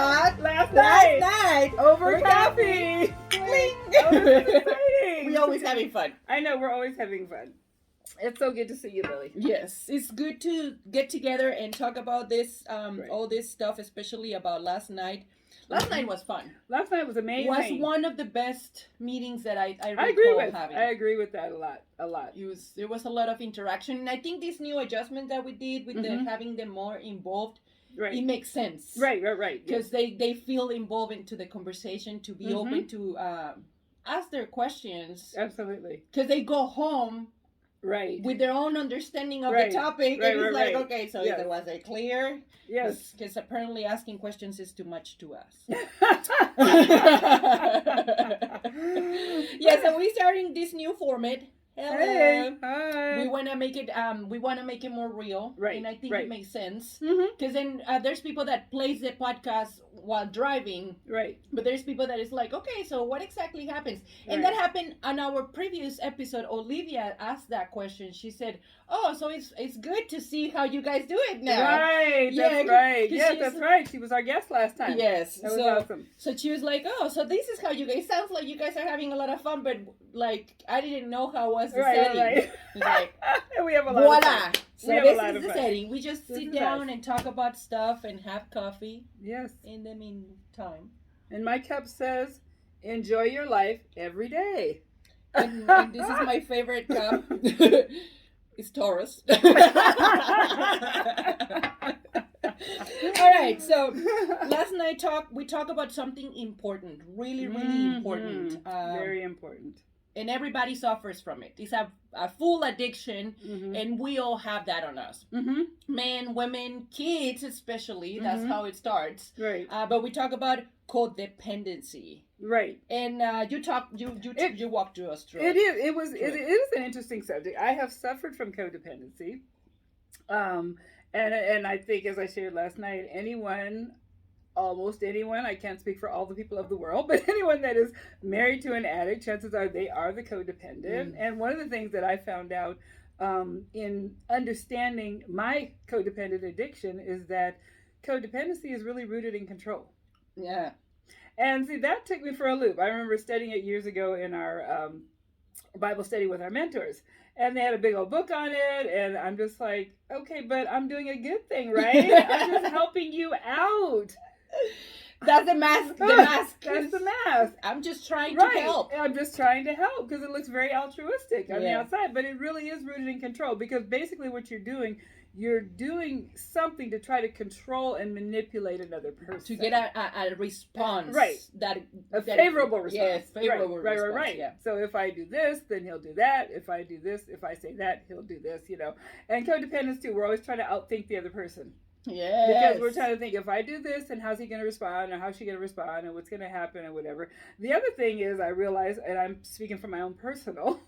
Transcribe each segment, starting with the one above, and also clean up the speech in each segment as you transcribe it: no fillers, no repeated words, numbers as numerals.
pot last last night night over coffee. Cling. Oh, this is exciting. We always having fun. I know, we're always having fun. It's so good to see you, Lily. Yes, it's good to get together and talk about this, Right. all this stuff, especially about last night. Last night was fun. Last night was amazing. Was one of the best meetings that I I agree with. having. I agree with that a lot. There was a lot of interaction, and I think this new adjustment that we did with the having them more involved, Right. it makes sense. Right. Because they feel involved into the conversation, to be open to ask their questions. Absolutely. Because they go home Right. with their own understanding of Right. the topic, Right, and it's right, like, right. okay, so Yes. was it clear? Yes. Because apparently asking questions is too much to us. Yes. Yes, and we're starting this new format. Hello. Hey. Hi. We want to make it more real, Right, and I think right. it makes sense. Mm-hmm. Because then there's people that plays the podcast while driving, Right. but there's people that is like, okay, so what exactly happens? And Right. that happened on our previous episode. Olivia asked that question. She said, oh, so it's good to see how you guys do it now. Right. Yeah, That's right. 'cause Yes, she's- that's right. She was our guest last time. Yes. That was so awesome. so she was like, oh, so this is how you guys, sounds like you guys are having a lot of fun, but like I didn't know how was the setting. Right. It's like, And we have a lot of voila. fun. So We have a this lot is of the fun. setting. We just This sit is down nice. and talk about stuff and have coffee Yes. in the meantime. And my cup says, enjoy your life every day. And this is my favorite cup. It's Taurus. All right, so last night we talked about something important, really important. Very important. And everybody suffers from it. It's a full addiction, Mm-hmm. and we all have that on us. Mm-hmm. Men, women, kids especially, that's Mhm. how it starts. Right. But we talk about codependency. Right. And you walked us through It it. is. It is an interesting subject. I have suffered from codependency, and I think, as I shared last night, almost anyone, I can't speak for all the people of the world, but anyone that is married to an addict, chances are they are the codependent. And one of the things that I found out in understanding my codependent addiction is that codependency is really rooted in control. Yeah. And see, that took me for a loop. I remember studying it years ago in our Bible study with our mentors. And they had a big old book on it. And I'm just like, okay, but I'm doing a good thing, right? I'm just helping you out. That's the mask. The mask. That's the mask. I'm just trying Right. to help. I'm just trying to help because it looks very altruistic on the Yeah. outside. But it really is rooted in control, because basically what you're doing something to try to control and manipulate another person. To get a response. Right. A favorable response. Yes, favorable response. Right. Yeah. So if I do this, then he'll do that. If I do this, if I say that, he'll do this, And codependence too, we're always trying to outthink the other person. Yes. Because we're trying to think, if I do this, then how's he going to respond, or how's she going to respond, and what's going to happen, or whatever. The other thing is, I realize, and I'm speaking from my own personal,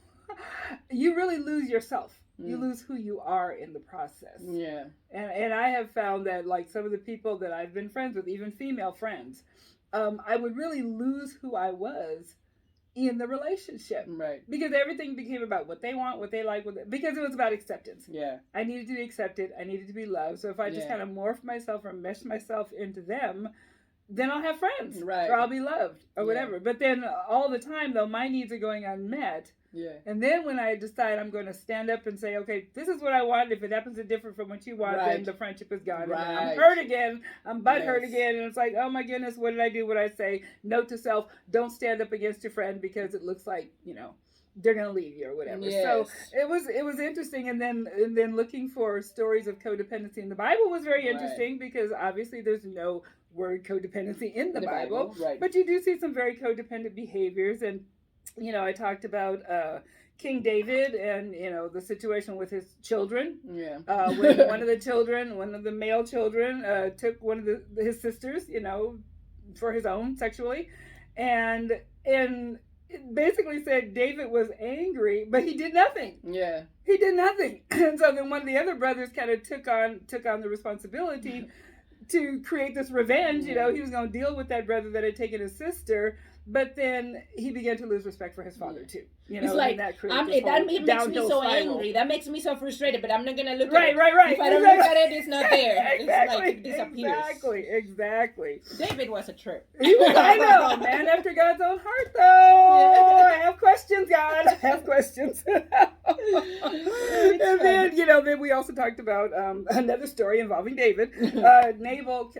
you really lose yourself. You lose who you are in the process. Yeah. And I have found that, like, some of the people that I've been friends with, even female friends, I would really lose who I was in the relationship. Right. Because everything became about what they want, what they like, because it was about acceptance. Yeah. I needed to be accepted. I needed to be loved. So if I just kind of morph myself or mesh myself into them, then I'll have friends. Right. Or I'll be loved or whatever. But then all the time, though, my needs are going unmet. Yeah. And then when I decide I'm going to stand up and say, okay, this is what I want. If it happens to differ from what you want, then the friendship is gone. Right. And then I'm hurt again. I'm butthurt Yes. again. And it's like, oh my goodness, what did I do? What did I say? Note to self, don't stand up against your friend because it looks like, they're going to leave you or whatever. Yes. So it was interesting. And then looking for stories of codependency in the Bible was very interesting, because obviously there's no word codependency in the Bible. Right. But you do see some very codependent behaviors. And I talked about King David and, the situation with his children. Yeah. When one of the male children, took one of his sisters, for his own sexually. And it basically said David was angry, but he did nothing. Yeah. He did nothing. And so then one of the other brothers kind of took on the responsibility to create this revenge. He was going to deal with that brother that had taken his sister. But then he began to lose respect for his father too. You know, it's like that it makes me so angry. That makes me so frustrated. But I'm not gonna look at it. Right. If I don't look at it, it's not there. It's like it disappears. Exactly. David was a trip. He was, I know, man after God's own heart, though. I have questions, God. I have questions. And then, you know, then we also talked about another story involving David, Nabal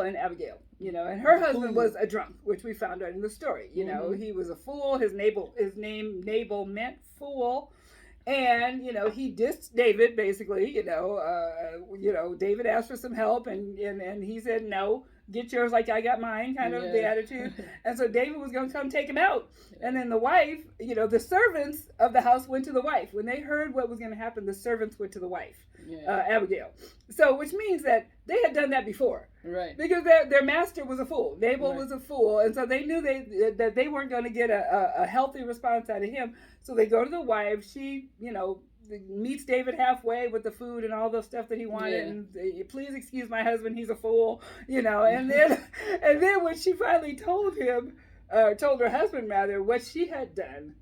and Abigail. You know, and her husband was a drunk, which we found out in the story. You know, he was a fool. His name Nabal meant fool, and you know he dissed David basically. You know, David asked for some help, and he said no. Get yours like I got mine, kind of the attitude. And so David was going to come take him out. And then the wife, you know, the servants of the house went to the wife. When they heard what was going to happen, the servants went to the wife, Abigail. So, which means that they had done that before. Right. Because their master was a fool. Nabal was a fool. And so they knew that they weren't going to get a healthy response out of him. So they go to the wife. She, you know, meets David halfway with the food and all the stuff that he wanted, and please excuse my husband, he's a fool, you know. And then when she finally told her husband rather what she had done,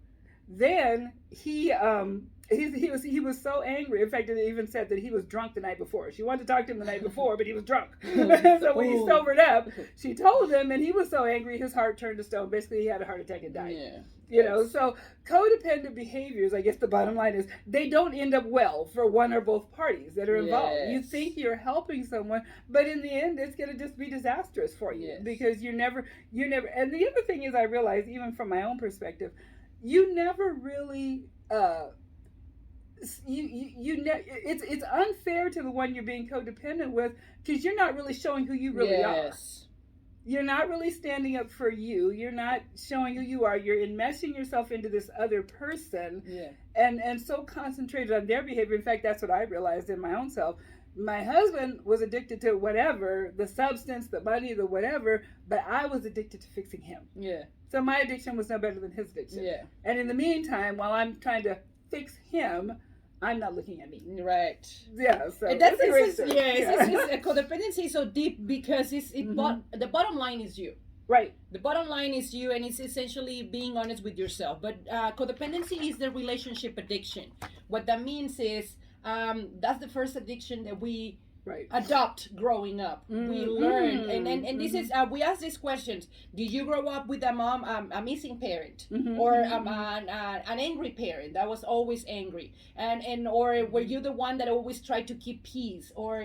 then he was so angry. In fact, it even said that he was drunk the night before. She wanted to talk to him the night before, but he was drunk. So when he sobered up, she told him, and he was so angry his heart turned to stone. Basically, he had a heart attack and died. You know, so codependent behaviors, I guess the bottom line is, they don't end up well for one or both parties that are involved. You think you're helping someone, but in the end, it's going to just be disastrous for you because you're never. And the other thing is, I realize, even from my own perspective, you never really. It's unfair to the one you're being codependent with because you're not really showing who you really are. You're not really standing up for you. You're not showing who you are. You're enmeshing yourself into this other person and so concentrated on their behavior. In fact, that's what I realized in my own self. My husband was addicted to whatever, the substance, the money, the whatever, but I was addicted to fixing him. So my addiction was no better than his addiction. And in the meantime, while I'm trying to fix him, I'm not looking at me. Right. So codependency is so deep because the bottom line is you. Right. The bottom line is you, and it's essentially being honest with yourself. But codependency is the relationship addiction. What that means is that's the first addiction that we adopt growing up. We learn, and this is we ask these questions. Did you grow up with a mom, a missing parent, or an angry parent that was always angry, and or were you the one that always tried to keep peace, or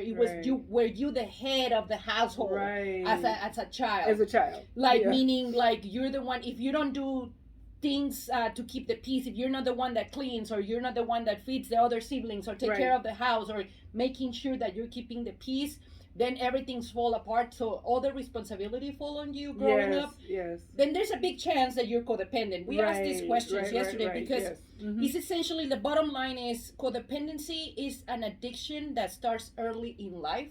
were you the head of the household as a child? Like meaning like you're the one, if you don't do things to keep the peace, if you're not the one that cleans, or you're not the one that feeds the other siblings, or take care of the house, or making sure that you're keeping the peace, then everything's fall apart. So all the responsibility fall on you growing up. Then there's a big chance that you're codependent. We asked these questions yesterday because it's essentially the bottom line is codependency is an addiction that starts early in life.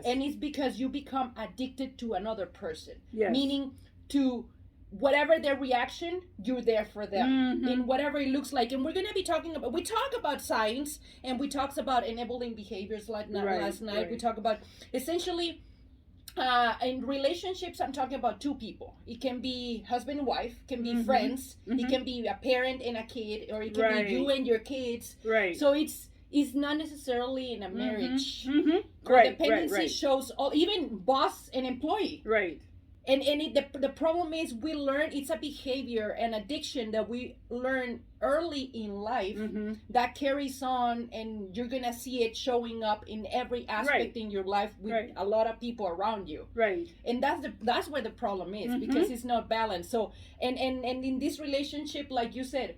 And it's because you become addicted to another person. Meaning to whatever their reaction, you're there for them in whatever it looks like. And we're going to be we talk about science, and we talked about enabling behaviors like last night. We talk about essentially in relationships, I'm talking about two people. It can be husband and wife, can be friends, it can be a parent and a kid, or it can be you and your kids. So it's not necessarily in a marriage. Codependency shows even boss and employee. And the problem is we learn, it's a behavior and addiction that we learn early in life that carries on, and you're going to see it showing up in every aspect in your life with a lot of people around you. And that's where the problem is, because it's not balanced. So, and in this relationship, like you said,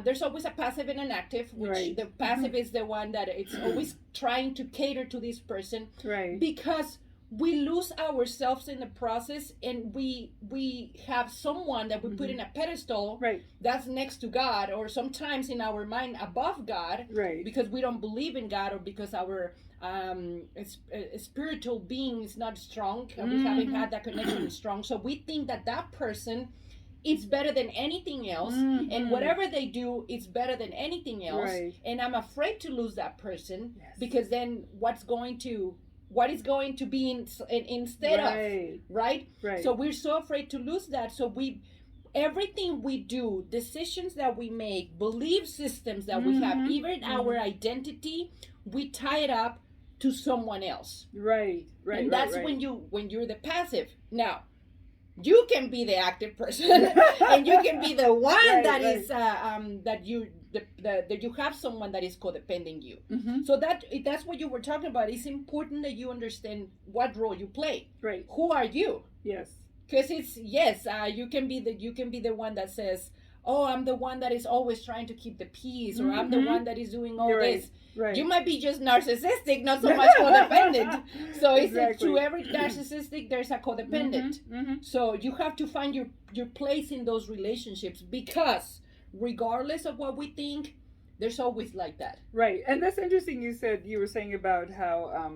there's always a passive and an active, which the passive is the one that it's always trying to cater to this person. Because we lose ourselves in the process, and we have someone that we put in a pedestal that's next to God, or sometimes in our mind above God, because we don't believe in God, or because our spiritual being is not strong, we haven't had that connection strong. So we think that person it's better than anything else, and whatever they do, it's better than anything else. And I'm afraid to lose that person, because then what is going to be instead of, right? So we're so afraid to lose that. So everything we do, decisions that we make, belief systems that we have, even our identity, we tie it up to someone else. Right. And that's when you're the passive. Now, you can be the active person, and you can be the one that is that you have someone that is codependent you. So that's what you were talking about. It's important that you understand what role you play. Right. Who are you? Yes. Because you can be the one that says, oh, I'm the one that is always trying to keep the peace, or I'm the one that is doing all this. Right. You might be just narcissistic, not so much codependent. So it's to every narcissistic there's a codependent. So you have to find your place in those relationships, because regardless of what we think, there's always like that. Right. And that's interesting. You were saying about how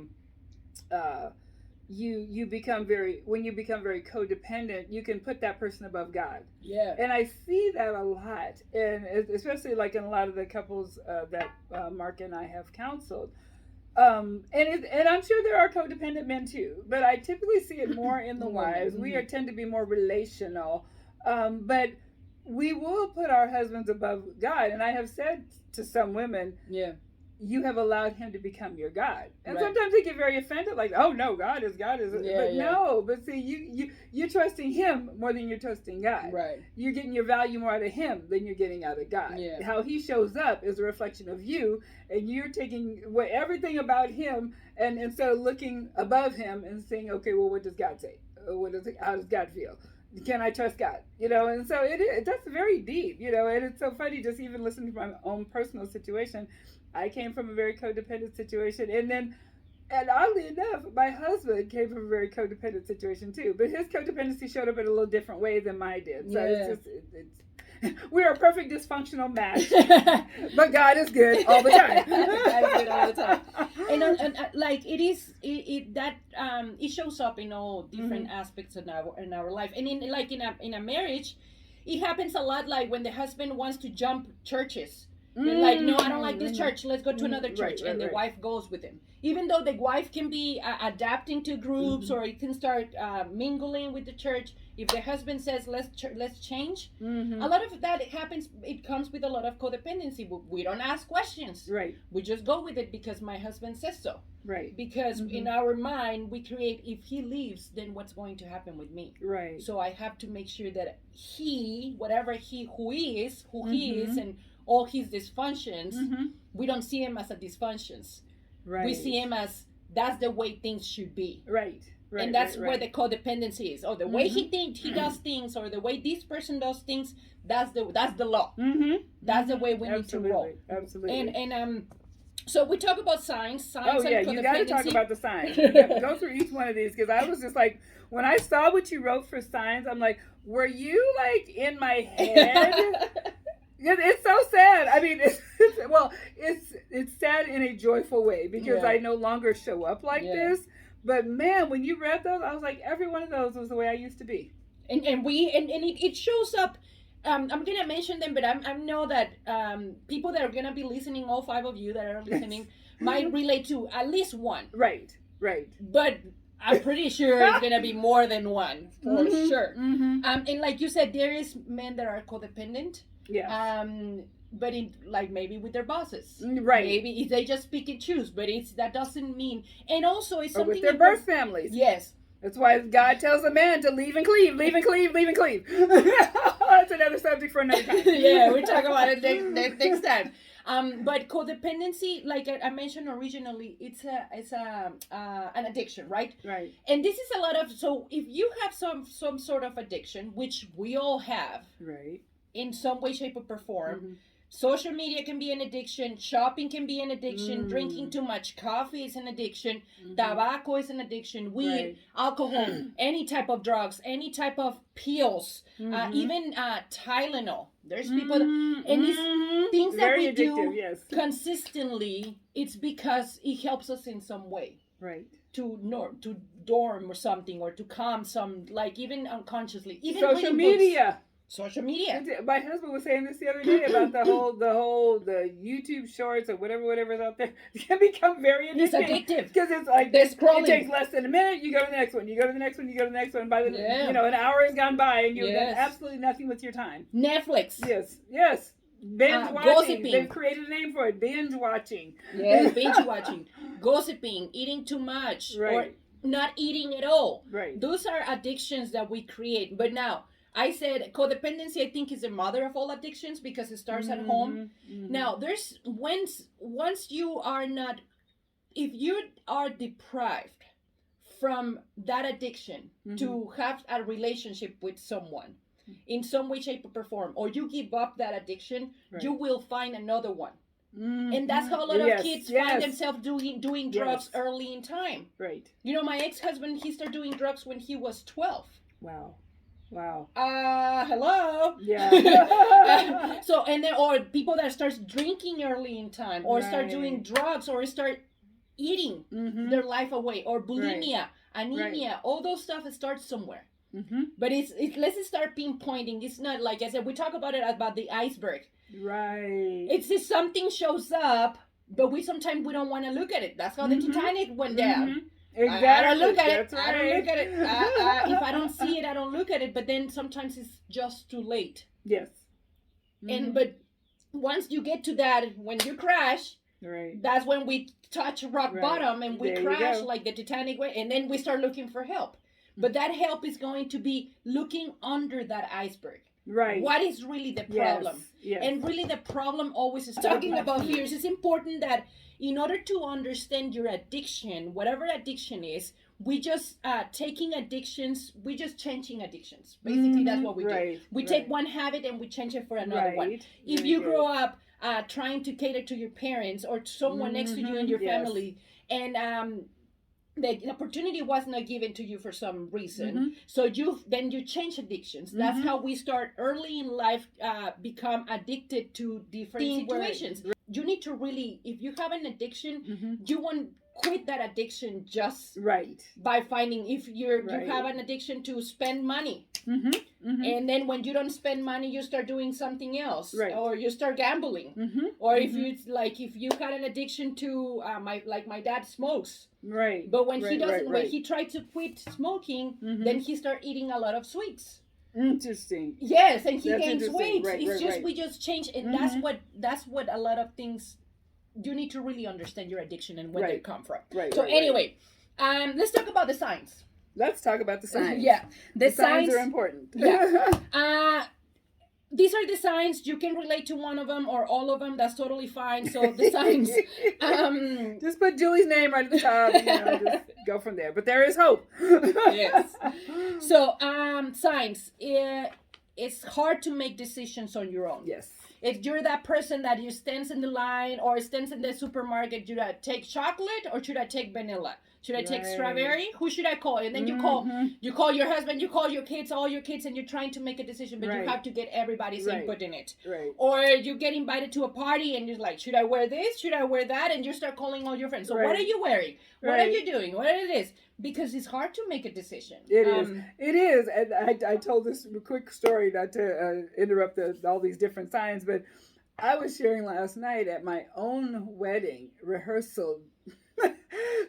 you become very codependent, you can put that person above God. Yeah. And I see that a lot, and especially like in a lot of the couples that Mark and I have counseled. And I'm sure there are codependent men too, but I typically see it more in the wives. We tend to be more relational, but we will put our husbands above God. And I have said to some women, you have allowed him to become your God. And sometimes they get very offended, like, oh no, God is. No, but see, you're trusting him more than you're trusting God. Right. You're getting your value more out of him than you're getting out of God. Yeah. How he shows up is a reflection of you, and you're taking everything about him, and instead of looking above him and saying, okay, well, what does God say? How does God feel? Can I trust God? And so that's very deep, and it's so funny just even listening to my own personal situation. I came from a very codependent situation, and oddly enough, my husband came from a very codependent situation too, but his codependency showed up in a little different way than mine did. So we're a perfect dysfunctional match, but God is good all the time. God is good all the time. And like it shows up in all different aspects in our life, and in a marriage, it happens a lot. Like when the husband wants to jump churches. They're like, no, I don't like this church. Let's go to another church. And the wife goes with him. Even though the wife can be adapting to groups, or it can start mingling with the church. If the husband says, let's change, a lot of that happens. It comes with a lot of codependency. We don't ask questions. Right. We just go with it because my husband says so. Right. Because in our mind, we create, if he leaves, then what's going to happen with me? Right. So I have to make sure that who he is, and all his dysfunctions, we don't see him as a dysfunctions. Right. We see him as that's the way things should be. Right. And that's where the codependency is. Or the way he does things, or the way this person does things, that's the law. That's the way we need to roll. Absolutely. And so we talk about signs. Oh yeah, you got to talk about the signs. You have to go through each one of these, because I was just like, when I saw what you wrote for signs, I'm like, were you like in my head? It's so sad. I mean, it's sad in a joyful way, because I no longer show up like this. But man, when you read those, I was like, every one of those was the way I used to be. And it shows up. I'm gonna mention them, but I know that people that are gonna be listening, all 5 of you that are listening, might relate to at least one. Right. But I'm pretty sure it's gonna be more than one, for sure. And like you said, there is men that are codependent. Yeah. But maybe with their bosses, right? Maybe they just speak and choose, but that doesn't mean. And also, it's something with their birth families. Yes, that's why God tells a man to leave and cleave. That's another subject for another time. Yeah, we talk about it next time. But codependency, like I mentioned originally, it's an addiction, right? Right. And this is a lot of, so if you have some sort of addiction, which we all have, right, in some way, shape, or form. Social media can be an addiction. Shopping can be an addiction. Drinking too much coffee is an addiction. Tobacco is an addiction. Weed, alcohol, any type of drugs, any type of pills, even Tylenol. There's people, and these things that very we addictive, do consistently, it's because it helps us in some way. Right. To dorm or something, or to calm some, like even unconsciously. Even social media. Social media. My husband was saying this the other day about the YouTube shorts or whatever's out there. It can become very addictive. It's addictive because it's like they're scrolling. It takes less than a minute. You go to the next one. You go to the next one. You go to the next one. By the Yeah. an hour has gone by and you've done Yes. absolutely nothing with your time. Netflix. Yes. Binge watching. Gossiping. They've created a name for it. Binge watching. Yes, binge watching, gossiping, eating too much, Right. or not eating at all. Right. Those are addictions that we create. But now, I said codependency, I think, is the mother of all addictions because it starts at home. Mm-hmm. Now, there's once you are not, if you are deprived from that addiction to have a relationship with someone in some way, shape, or form, or you give up that addiction, you will find another one. And that's how a lot of kids find themselves doing drugs early in time. Right. You know, my ex-husband, he started doing drugs when he was 12. Wow. Hello. Yeah. So, and then, or people that start drinking early in time, or start doing drugs, or start eating their life away, or bulimia, anemia, all those stuff starts somewhere. But it's let's start pinpointing. It's not like I said, we talk about it about the iceberg. Right. It's just something shows up, but sometimes we don't want to look at it. That's how the Titanic went down. Exactly. I don't look at That's it. right. I don't look at it. If I don't see it, I don't look at it. But then sometimes it's just too late. Yes. And but once you get to that, when you crash, that's when we touch rock bottom and we crash like the Titanic way, and then we start looking for help. But that help is going to be looking under that iceberg. Right. What is really the problem? Yes. And really the problem always is talking about fears. It's important that in order to understand your addiction, whatever addiction is, we just taking addictions, we just changing addictions. Basically, that's what we do. We take one habit and we change it for another one. If you grow up trying to cater to your parents or to someone next to you in your family, and the opportunity was not given to you for some reason, so you change addictions. That's how we start early in life, become addicted to different situations. You need to really, if you have an addiction, you won't quit that addiction just by finding, if you have an addiction to spend money, and then when you don't spend money, you start doing something else, or you start gambling, or if you had an addiction to my dad smokes, but when he doesn't, when he tried to quit smoking, then he started eating a lot of sweets. Interesting. Yes, and he gains weight. We just change, and that's what a lot of things. You need to really understand your addiction and where they come from. Anyway, let's talk about the signs. Let's talk about the signs. The signs are important. These are the signs. You can relate to one of them or all of them. That's totally fine. So the signs. Just put Julie's name right at the top. Just go from there. But there is hope. Yes. So signs. It's hard to make decisions on your own. Yes. If you're that person that you stands in the line or stands in the supermarket, should I take chocolate or should I take vanilla? Should I take strawberry? Who should I call? And then you call your husband, you call your kids, all your kids, and you're trying to make a decision, but you have to get everybody's input in it. Or you get invited to a party and you're like, should I wear this? Should I wear that? And you start calling all your friends. So what are you wearing? What are you doing? What it is? Because it's hard to make a decision. It is. And I told this quick story, not to interrupt all these different signs, but I was sharing last night at my own wedding rehearsal.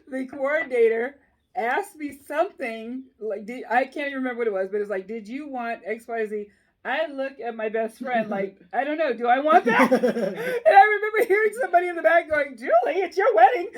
The coordinator asked me something, like, I can't even remember what it was, but it's like, did you want XYZ? I look at my best friend like, I don't know, do I want that? And I remember hearing somebody in the back going, Julie, it's your wedding.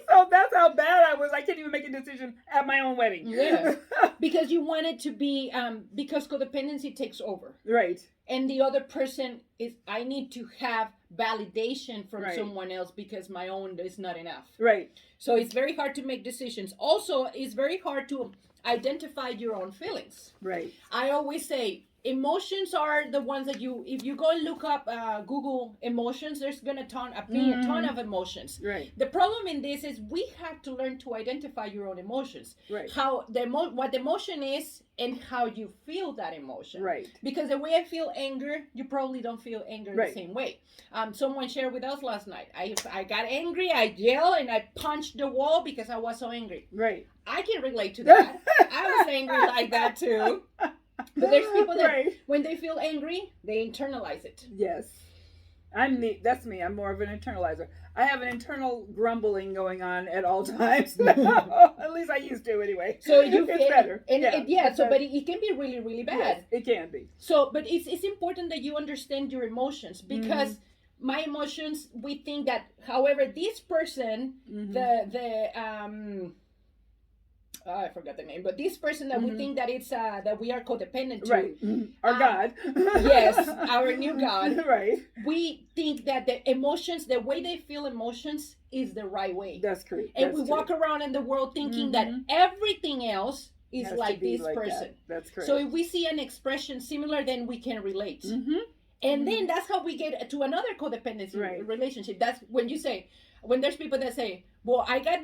So that's how bad I was. I can't even make a decision at my own wedding. Yeah. Because you want it to be, because codependency takes over. Right. And the other person is, I need to have validation from someone else because my own is not enough. Right. So it's very hard to make decisions. Also, it's very hard to identify your own feelings. Right. I always say emotions are the ones that if you go and look up Google emotions, there's gonna be a ton of emotions. Right. The problem in this is we have to learn to identify your own emotions. Right. How what the emotion is and how you feel that emotion. Right. Because the way I feel anger, you probably don't feel anger the same way. Someone shared with us last night. I got angry, I yelled, and I punched the wall because I was so angry. Right. I can relate to that. I was angry like that too. But there's people that right. when they feel angry, they internalize it. Yes. That's me. I'm more of an internalizer. I have an internal grumbling going on at all times. At least I used to anyway. So you it's better. And yeah, so but it can be really, really bad. Yes, it can be. So but it's important that you understand your emotions, because my emotions, we think that, however, this person, I forgot the name, but this person that we think that it's that we are codependent to, right? Our God, yes, our new God, right? We think that the emotions, the way they feel emotions, is the right way. That's correct. And we walk around in the world thinking that everything else is like this like person. That's correct. So if we see an expression similar, then we can relate. And then that's how we get to another codependency relationship. That's when there's people that say, well, I got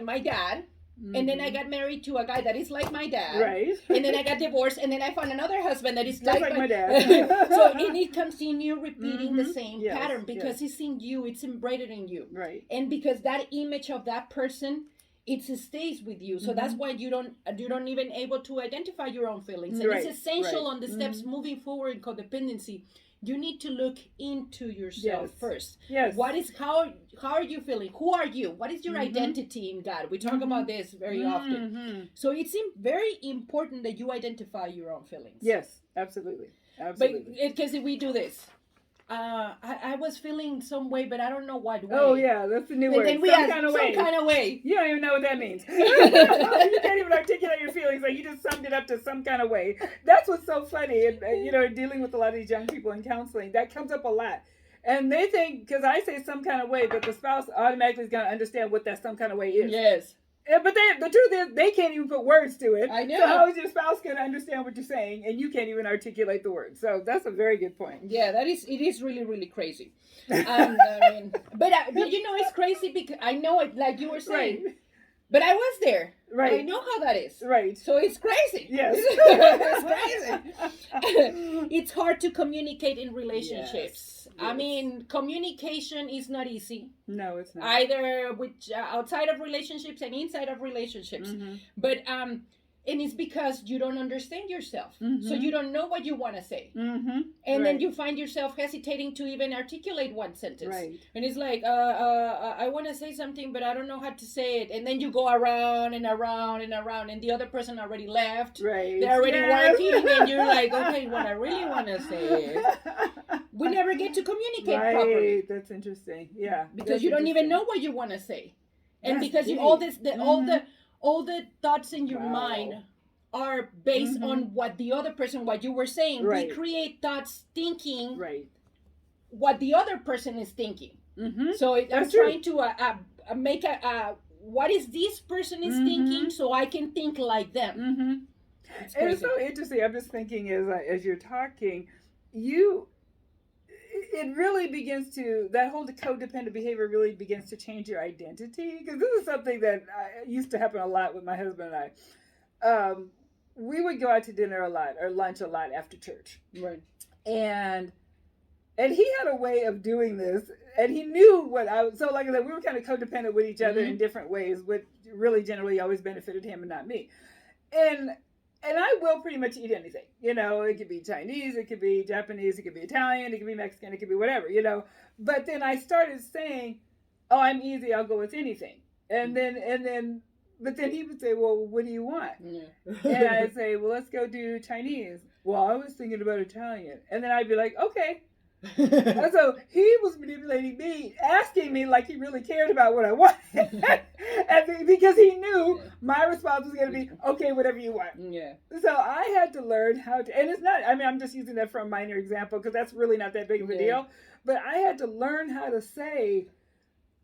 my dad, and then I got married to a guy that is like my dad. Right. And then I got divorced, and then I found another husband that is just like my dad. So and it continue repeating the same pattern, because it's in you, it's embedded in you. Right. And because that image of that person, it stays with you. So that's why you don't even able to identify your own feelings. And it's essential on the steps moving forward in codependency. You need to look into yourself first. Yes. How are you feeling? Who are you? What is your identity in God? We talk about this very often. So it's very important that you identify your own feelings. Yes, absolutely. Absolutely. But because if we do this, I was feeling some way, but I don't know what way. Oh yeah, that's the new word. Then we some kind of way. You don't even know what that means. You can't even articulate your feelings. Like you just summed it up to some kind of way. That's what's so funny. And, dealing with a lot of these young people in counseling, that comes up a lot. And they think, because I say some kind of way, that the spouse automatically is going to understand what that some kind of way is. Yes. But the truth is, they can't even put words to it. I know. So how is your spouse going to understand what you're saying, and you can't even articulate the words? So that's a very good point. Yeah, it is really, really crazy. But it's crazy because I know it, like you were saying. Right. But I was there. Right. I know how that is. Right. So it's crazy. Yes. It's crazy. It's hard to communicate in relationships. Yes. I mean, communication is not easy. No, it's not. Either outside of relationships and inside of relationships. But and it's because you don't understand yourself. So you don't know what you want to say. And then you find yourself hesitating to even articulate one sentence. Right. And it's like, I want to say something, but I don't know how to say it. And then you go around and around and around, and the other person already left. Right. They're already working, and you're like, okay, what I really want to say is, we never get to communicate properly. Right. That's interesting. Yeah. Because you don't even know what you want to say. And because all the thoughts in your mind are based on what the other person, what you were saying. Right. We create thoughts thinking what the other person is thinking. So I'm trying to make what is this person is thinking, so I can think like them. And it's so interesting. I'm just thinking as you're talking, it really begins to, that whole codependent behavior really begins to change your identity. Because this is something that used to happen a lot with my husband and I. We would go out to dinner a lot, or lunch a lot after church. Right. And he had a way of doing this, and he knew what I was. So like I said, we were kind of codependent with each other in different ways, which really generally always benefited him and not me. And I will pretty much eat anything. It could be Chinese, it could be Japanese, it could be Italian, it could be Mexican, it could be whatever, But then I started saying, oh, I'm easy, I'll go with anything. But then he would say, well, what do you want? Yeah. And I'd say, well, let's go do Chinese. Well, I was thinking about Italian. And then I'd be like, okay. And so he was manipulating me, asking me like he really cared about what I wanted. And because he knew my response was going to be, okay, whatever you want. Yeah. So I had to learn how to, and it's not, I'm just using that for a minor example because that's really not that big of a deal. But I had to learn how to say,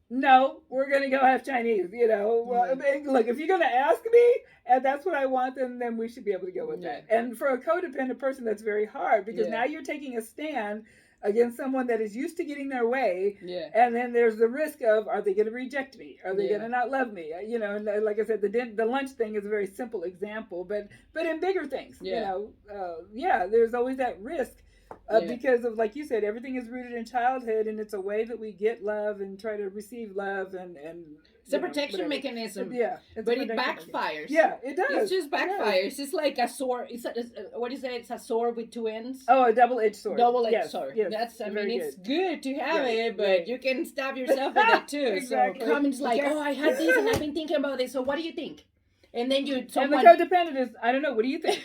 no, we're going to go have Chinese, Well, look, if you're going to ask me and that's what I want, then we should be able to go with that. And for a codependent person, that's very hard because now you're taking a stand against someone that is used to getting their way. Yeah. And then there's the risk of, are they going to reject me? Are they going to not love me? And like I said, the lunch thing is a very simple example, but in bigger things, there's always that risk. Because of, like you said, everything is rooted in childhood, and it's a way that we get love and try to receive love, and It's a protection mechanism. Yeah. But it backfires. Yeah, it does. It just backfires. It's like a sword. What is it? It's a sword with two ends. Oh, a double-edged sword. Double-edged sword. Yes. That's, I mean, it's good to have it, but you can stab yourself with it too. Exactly. So comments like, oh, I had this and I've been thinking about this. So what do you think? And then someone... And the codependent is, I don't know, what do you think?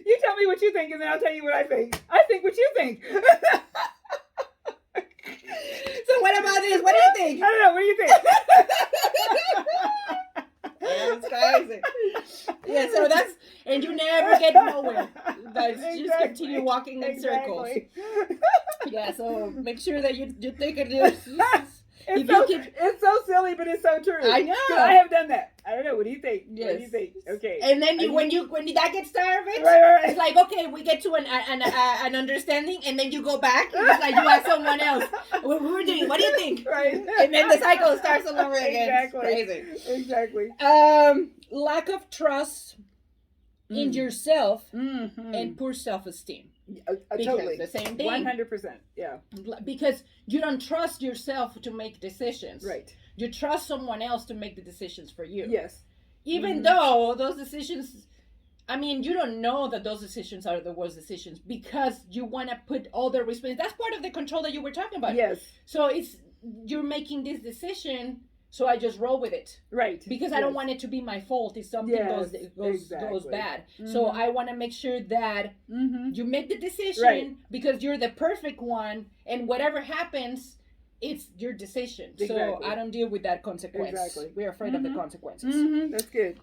You tell me what you think, and then I'll tell you what I think. I think what you think. So what about this? What do you think? I don't know. What do you think? That's crazy. Yeah, so that's, and you never get nowhere. That's just continue walking in circles. Yeah, so make sure that you think of this. It's so silly, but it's so true. I know. I have done that. I don't know. What do you think? Yes. What do you think? Okay. And then when that gets tired of it, right. It's like, okay, we get to an understanding, and then you go back. It's like you ask someone else, what we're doing. What do you think? Right. And then the cycle starts all over again. Exactly. It's crazy. Exactly. Lack of trust in yourself and poor self-esteem. Totally. The same thing. 100%. Yeah. Because you don't trust yourself to make decisions. Right. You trust someone else to make the decisions for you. Yes. Even though those decisions, I mean, you don't know that those decisions are the worst decisions because you want to put all the responsibility. That's part of the control that you were talking about. Yes. So you're making this decision, so I just roll with it. Right. Because I don't want it to be my fault if something goes bad. So I want to make sure that you make the decision because you're the perfect one, and whatever happens, it's your decision. Exactly. So I don't deal with that consequence. Exactly. We're afraid of the consequences. That's good.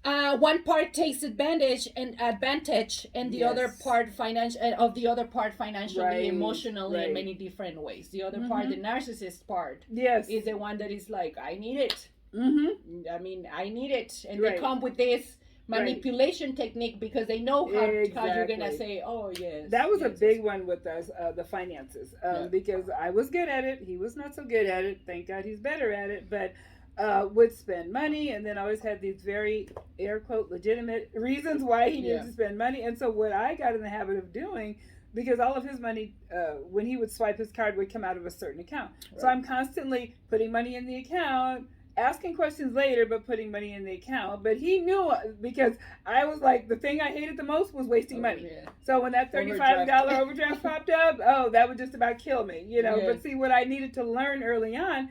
One part takes advantage, and the other part financially, emotionally, in many different ways. The other part, the narcissist part, is the one that is like, I need it. I mean, I need it, and they come with this manipulation technique because they know how you're gonna say, oh yes. That was a big one with us, the finances, because I was good at it, he was not so good at it. Thank God he's better at it, but would spend money, and then always had these very air quote legitimate reasons why he needed to spend money. And so what I got in the habit of doing, because all of his money, when he would swipe his card, would come out of a certain account. So I'm constantly putting money in the account, asking questions later, but putting money in the account. But he knew, because I was like, the thing I hated the most was wasting money. So when that $35 overdraft popped up, that would just about kill me, you know. But see, what I needed to learn early on,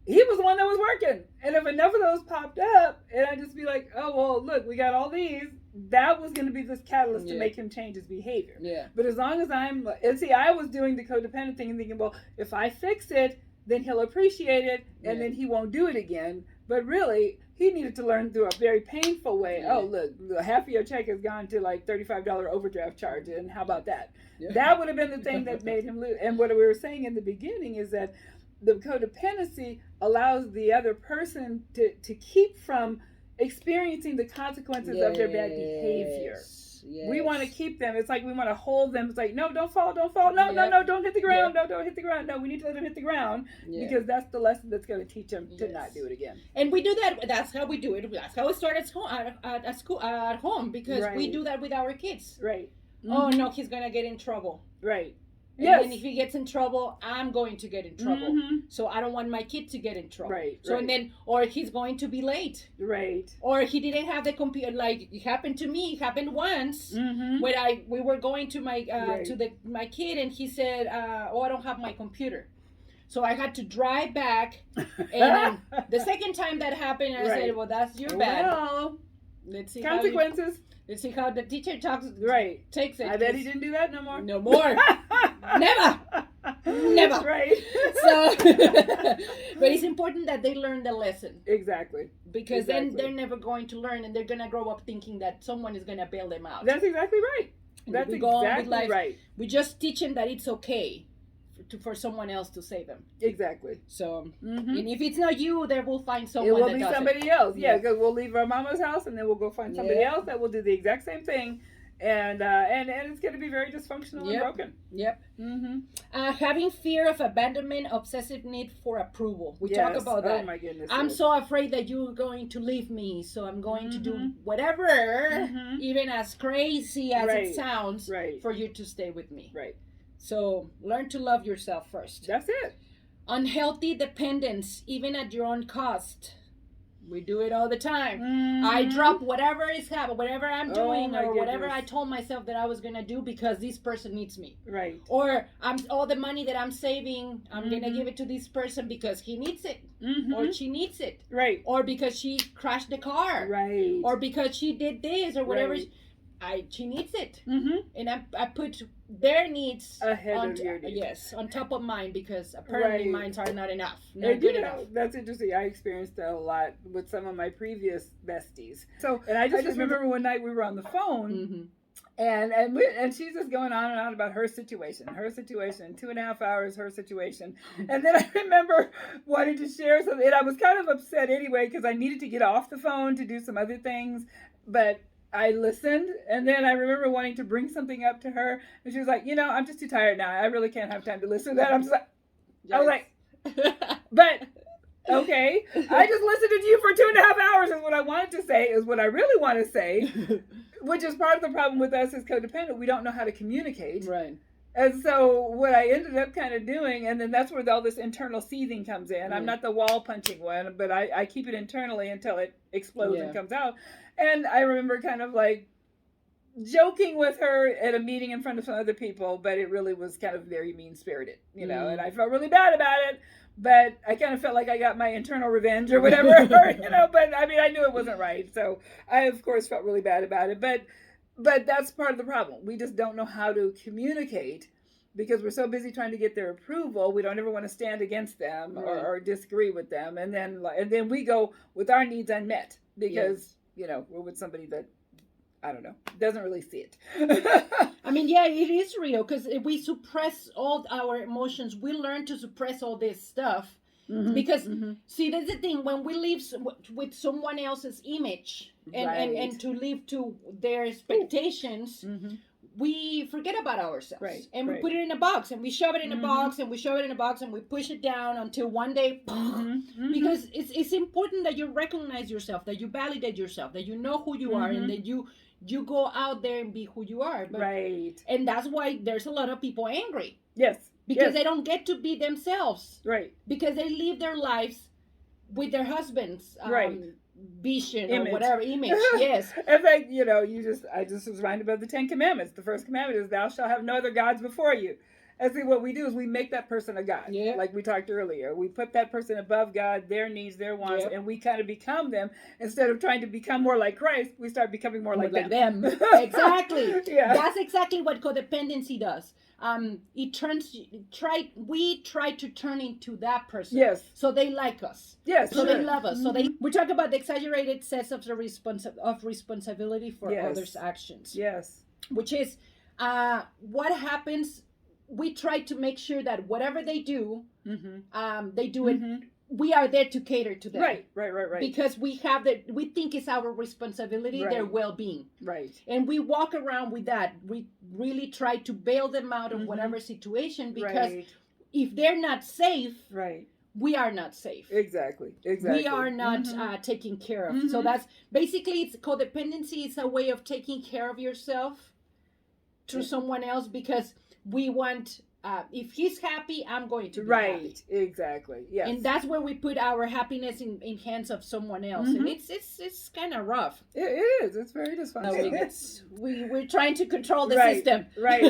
he was the one that was working. And if enough of those popped up, and I'd just be like, oh, well, look, we got all these, that was going to be this catalyst to make him change his behavior. But as long as I was doing the codependent thing and thinking, well, if I fix it, then he'll appreciate it, and then he won't do it again. But really, he needed to learn through a very painful way. Oh, look, half of your check has gone to like $35 overdraft charge, and how about that? That would have been the thing that made him lose. And what we were saying in the beginning is that the codependency allows the other person to keep from experiencing the consequences of their bad behavior. We want to keep them. It's like we want to hold them. It's like, no, don't fall. No, don't hit the ground. No, don't hit the ground. No, we need to let them hit the ground because that's the lesson that's going to teach them to not do it again. And we do that. That's how we do it. That's how it starts at home because we do that with our kids. Right. Oh no, he's gonna get in trouble. Right. And then if he gets in trouble, I'm going to get in trouble. So I don't want my kid to get in trouble. Right. So and then, or he's going to be late. Right. Or he didn't have the computer. Like it happened to me. It happened once when we were going to my my kid, and he said, "Oh, I don't have my computer." So I had to drive back, and the second time that happened, I said, "Well, that's your bad. Well, let's see consequences." Let's see how the teacher takes it. I bet he didn't do that no more. No more. Never. Right. So, but it's important that they learn the lesson. Exactly. Because then they're never going to learn, and they're going to grow up thinking that someone is going to bail them out. That's exactly right. That's exactly right. We just teach them that it's okay for someone else to save them. Exactly. So, and if it's not you, they will find someone. It will be somebody else. Yeah, because we'll leave our mama's house, and then we'll go find somebody else that will do the exact same thing, and it's going to be very dysfunctional and broken. Yep. Having fear of abandonment, obsessive need for approval. We talk about that. Oh my goodness. I'm so afraid that you're going to leave me, so I'm going to do whatever, even as crazy as it sounds, for you to stay with me. Right. So learn to love yourself first. That's it. Unhealthy dependence, even at your own cost. We do it all the time. I drop whatever is happening, whatever I'm doing, or whatever I told myself that I was gonna do because this person needs me. Right. Or all the money that I'm saving, I'm gonna give it to this person because he needs it, or she needs it. Right. Or because she crashed the car. Right. Or because she did this or whatever. Right. She needs it, and I put their needs ahead of your needs. Yes, on top of mine because apparently mine are not enough, not good enough. That's interesting. I experienced that a lot with some of my previous besties. So, and I just remember one night we were on the phone. And she's just going on and on about her situation, 2.5 hours, her situation. And then I remember wanting to share something, and I was kind of upset anyway because I needed to get off the phone to do some other things, but I listened, and then I remember wanting to bring something up to her, and she was like, I'm just too tired now. I really can't have time to listen to that. I'm just like, I was like, but okay, I just listened to you for 2.5 hours, and what I wanted to say is what I really want to say, which is part of the problem with us as codependent. We don't know how to communicate. Right. And so what I ended up kind of doing, and then that's where all this internal seething comes in. I'm not the wall punching one, but I keep it internally until it explodes and comes out. And I remember kind of like joking with her at a meeting in front of some other people, but it really was kind of very mean-spirited, and I felt really bad about it, but I kind of felt like I got my internal revenge or whatever, but I mean, I knew it wasn't right. So I, of course, felt really bad about it, but that's part of the problem. We just don't know how to communicate because we're so busy trying to get their approval. We don't ever want to stand against them or disagree with them. And then we go with our needs unmet because, we're with somebody that, I don't know, doesn't really see it. I mean, yeah, it is real because if we suppress all our emotions, we learn to suppress all this stuff. Because, see, that's the thing. When we live with someone else's image and to live to their expectations, we forget about ourselves. Right. And we put it in a box, and we shove it in a box, and we shove it in a box, and we push it down until one day, because it's important that you recognize yourself, that you validate yourself, that you know who you are, and that you go out there and be who you are. But, and that's why there's a lot of people angry. Yes. Because they don't get to be themselves. Right. Because they live their lives with their husband's vision image. Or whatever image. Yes. In fact, I just was reminded about the 10 Commandments. The first commandment is, "Thou shalt have no other gods before you." And see, what we do is we make that person a god. Yeah. Like we talked earlier. We put that person above God, their needs, their wants, and we kind of become them. Instead of trying to become more like Christ, we start becoming more like them. Exactly. Yeah. That's exactly what codependency does. We try to turn into that person. Yes. So they like us. Yes. So they love us. So we talk about the exaggerated sense of responsibility for others' actions. Yes. Which is what happens. We try to make sure that whatever they do, they do it. We are there to cater to them. Right. Because we think it's our responsibility, their well-being. Right. And we walk around with that. We really try to bail them out of whatever situation because if they're not safe, we are not safe. Exactly. We are not taken care of. So that's basically, it's codependency. It's a way of taking care of yourself through someone else because we want, if he's happy, I'm going to be happy. Exactly. Yes. And that's where we put our happiness in hands of someone else. And it's kind of rough. It is. It's very dysfunctional. We're trying to control the system. Right.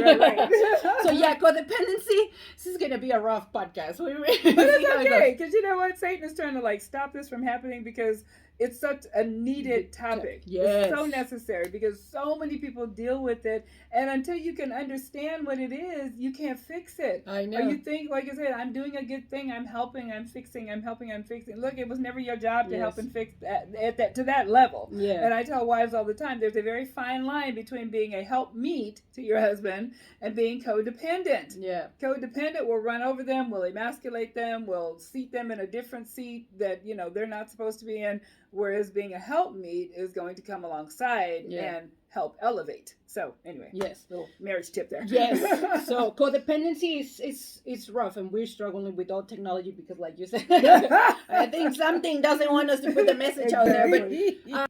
So yeah, codependency, this is going to be a rough podcast. But it's okay, because you know what? Satan is trying to stop this from happening because it's such a needed topic. Yes. It's so necessary because so many people deal with it. And until you can understand what it is, you can't fix it. I know. Or you think, like I said, I'm doing a good thing. I'm helping. I'm fixing. I'm helping. I'm fixing. Look, it was never your job to help and fix that to that level. Yeah. And I tell wives all the time, there's a very fine line between being a helpmeet to your husband and being codependent. Yeah. Codependent will run over them, will emasculate them, will seat them in a different seat that, they're not supposed to be in. Whereas being a helpmeet is going to come alongside and help elevate. So anyway, little marriage tip there. Yes. So codependency is rough, and we're struggling with all technology because, like you said, I think something doesn't want us to put the message out there. But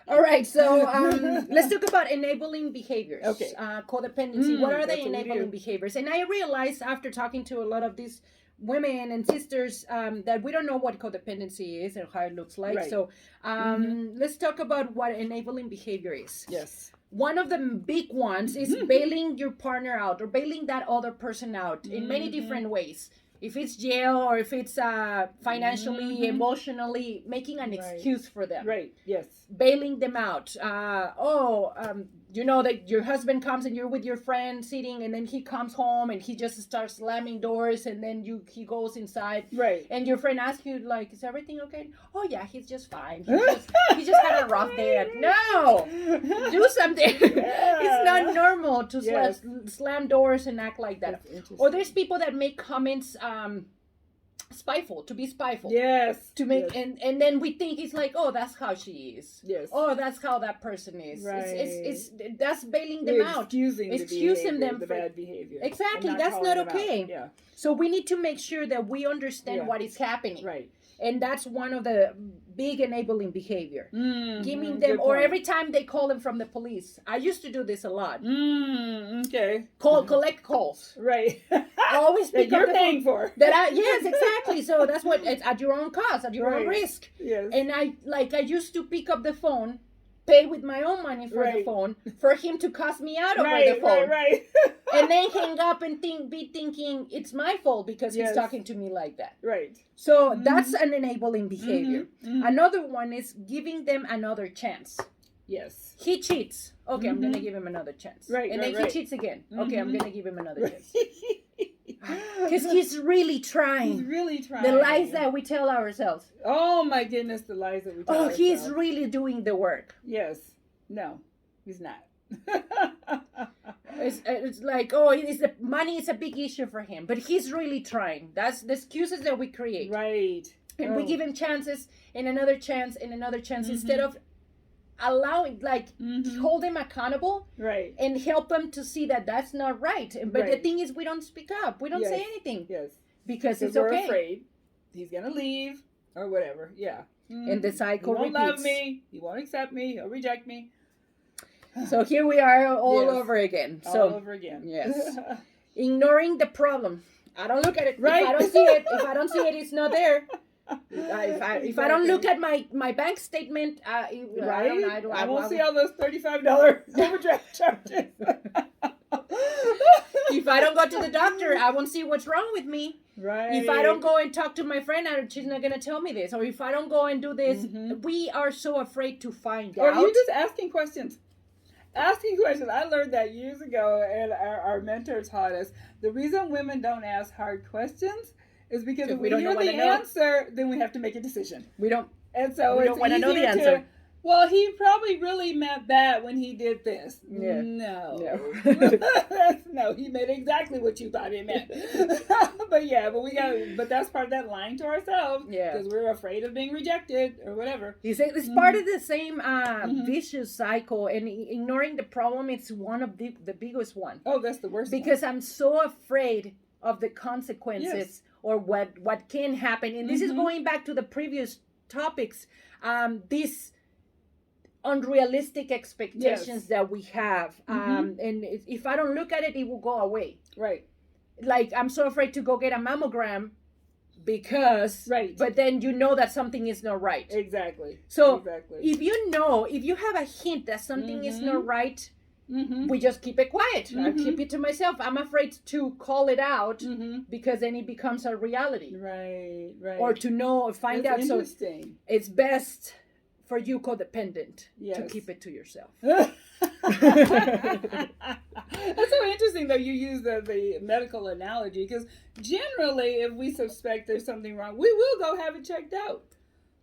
all right, so let's talk about enabling behaviors. Okay. Codependency. What are the enabling behaviors? And I realized after talking to a lot of these women and sisters that we don't know what codependency is and how it looks like. Right. So let's talk about what enabling behavior is. Yes. One of the big ones is bailing your partner out or bailing that other person out in many different ways. If it's jail or if it's financially, emotionally, making an excuse for them. Right, yes. Bailing them out. You know that your husband comes and you're with your friend sitting, and then he comes home and he just starts slamming doors, and then he goes inside. Right. And your friend asks you, like, is everything okay? Oh, yeah, he's just fine. He just had a rough day. No! Do something. It's not normal to slam doors and act like that. Or there's people that make comments to be spiteful. Yes. To make and then we think it's like, oh, that's how she is. Yes. Oh, that's how that person is. Right. It's that's bailing them out. Excusing them the for bad behavior. Exactly. That's not okay. Yeah. So we need to make sure that we understand what is happening. Right. And that's one of the big enabling behavior. Giving them, or every time they call them from the police. I used to do this a lot. Okay. Collect calls. Right. Always pick that up you're paying for. Yes, exactly. So that's what it's at your own cost, at your own risk. Yes. And I used to pick up the phone, pay with my own money for the phone, for him to cuss me out over the phone. Right. And then hang up and be thinking it's my fault because he's talking to me like that. Right. So that's an enabling behavior. Another one is giving them another chance. Yes. He cheats. Okay, I'm going to give him another chance. Right. And then he cheats again. Okay, I'm going to give him another chance. Because he's really trying. He's really trying. The lies that we tell ourselves. Oh my goodness, the lies that we tell ourselves. He's really doing the work. Yes. No, he's not. It's like, money is a big issue for him, but he's really trying. That's the excuses that we create. Right. And we give him chances and another chance and another chance instead of allowing, hold him accountable, right, and help him to see that that's not right. But the thing is, we don't speak up. We don't say anything. Yes. Because it's we're okay. afraid he's gonna leave or whatever. Yeah. And the cycle he won't repeats. love me. He won't accept me. He'll reject me. So here we are all over again. All over again. Yes. Ignoring the problem. I don't look at it. Right. If I don't see it, it's not there. If I don't look at my bank statement, I won't see all those $35 overdraft charges. If I don't go to the doctor, I won't see what's wrong with me. Right. If I don't go and talk to my friend, she's not gonna tell me this. Or if I don't go and do this, we are so afraid to find out. Or you're just asking questions. Asking questions. I learned that years ago, and our mentor taught us the reason women don't ask hard questions is because if we don't know the answer, then we have to make a decision. We don't. And so we don't want to know the answer. Well, he probably really meant that when he did this. Yeah. No. No, he meant exactly what you thought he meant. but that's part of that lying to ourselves. Yeah. Because we're afraid of being rejected or whatever. It's part of the same vicious cycle, and ignoring the problem, it's one of the biggest one. Oh, that's the worst because I'm so afraid of the consequences or what can happen. And this is going back to the previous topics. These unrealistic expectations that we have, and if I don't look at it, it will go away. Right. Like, I'm so afraid to go get a mammogram because but then you know that something is not right. Exactly. So if you have a hint that something is not right, we just keep it quiet. I keep it to myself. I'm afraid to call it out because then it becomes a reality. Right. Or to know or find out. So it's best for you, codependent, to keep it to yourself. That's so interesting, though, you use the medical analogy, because generally, if we suspect there's something wrong, we will go have it checked out.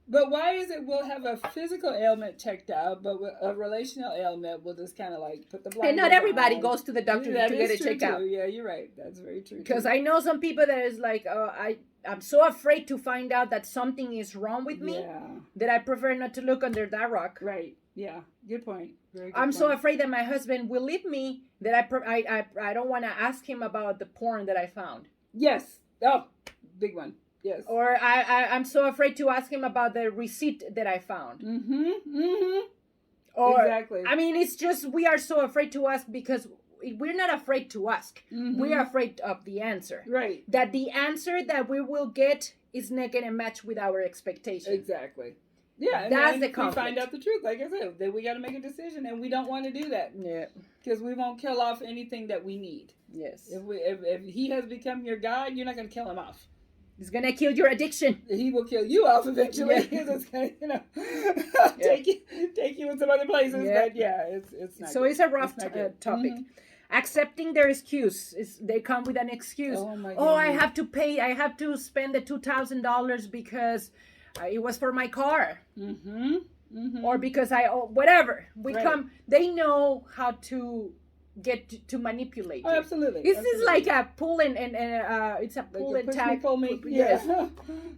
But why is it we'll have a physical ailment checked out, but a relational ailment we'll just kind of like put the blinders on? And not everybody goes to the doctor to get it checked out. Yeah, you're right. That's very true. Because I know some people that is like, I'm so afraid to find out that something is wrong with me that I prefer not to look under that rock. Right. Yeah. Good point. Very good I'm point. so afraid that my husband will leave me that I don't want to ask him about the porn that I found. Yes. Oh, big one. Yes. Or I'm so afraid to ask him about the receipt that I found. Or, exactly. I mean, it's just we are so afraid to ask because we're not afraid to ask. We're afraid of the answer. Right. That the answer that we will get is not going to match with our expectations. Exactly. Yeah, and that's then the we conflict. find out the truth. Like I said, that we got to make a decision, and we don't want to do that. Yeah. Because we won't kill off anything that we need. Yes. If he has become your God, you're not going to kill him off. He's going to kill your addiction. He will kill you off eventually. Yeah. It's gonna, take you in some other places. Yeah. But yeah, it's not. So good. it's a rough good. topic. Accepting their excuse is they come with an excuse. Oh my Oh, I goodness. have to pay. I have to spend the $2,000 because it was for my car, or because whatever. They know how to get to manipulate. Oh, absolutely. This is like a pull and it's a pull like and a tag. pull me. Yes. Yeah.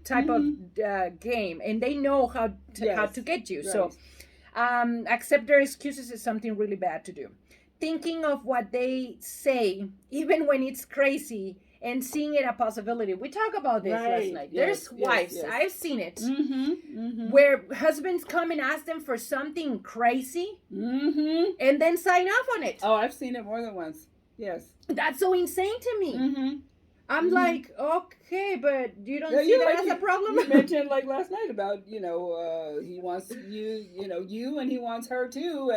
Type of game, and they know how to get you. Right. So, accept their excuses is something really bad to do. Thinking of what they say, even when it's crazy, and seeing it a possibility. We talked about this last night. Yes, There's wives, yes. I've seen it, where husbands come and ask them for something crazy, and then sign off on it. Oh, I've seen it more than once. Yes. That's so insane to me. I'm like, okay, but you don't see like that as a problem? You mentioned like last night about, he wants you and he wants her too,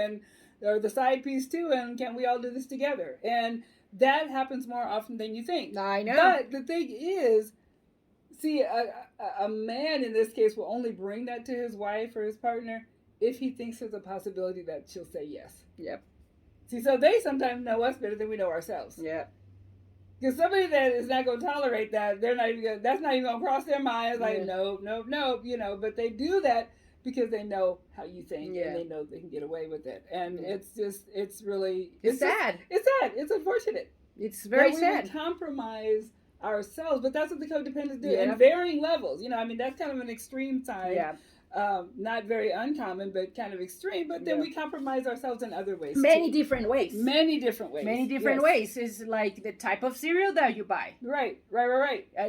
or the side piece too, and can we all do this together? And that happens more often than you think. I know. But the thing is, see, a man in this case will only bring that to his wife or his partner if he thinks there's a possibility that she'll say yes. Yep. See, so they sometimes know us better than we know ourselves. Yeah. Because somebody that is not going to tolerate that, that's not even going to cross their minds. Like, no, but they do that because they know how you think and they know they can get away with it. And it's really... It's sad. It's sad. It's unfortunate. It's very that sad. We compromise ourselves, but that's what the codependents do. Yeah. In varying levels. That's kind of an extreme side. Yeah. Not very uncommon, but kind of extreme. But then we compromise ourselves in other ways. Many different ways. Many different ways. Many different ways. Is like the type of cereal that you buy. Right.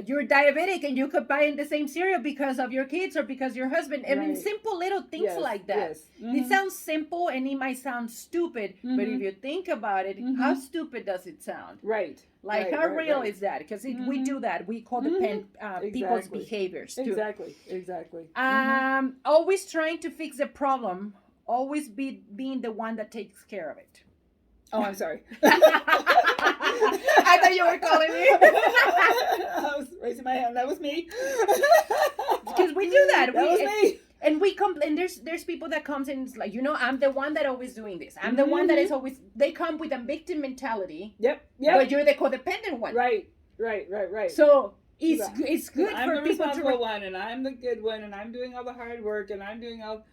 You're diabetic and you could buy the same cereal because of your kids or because your husband. I mean, simple little things like that. Yes. It sounds simple and it might sound stupid, but if you think about it, how stupid does it sound? Right. Like, how real is that? Because we do that. We codepend people's behaviors too. Exactly. Always trying to fix the problem. Always being the one that takes care of it. Oh, I'm sorry. I thought you were calling me. I was raising my hand. That was me. Because we do that. That was me. And we complain. There's people that comes and it's like, I'm the one that always doing this. I'm the one that is always. They come with a victim mentality. Yep. But you're the codependent one. Right. So it's good I'm for the people responsible one, and I'm the good one, and I'm doing all the hard work, and I'm doing all,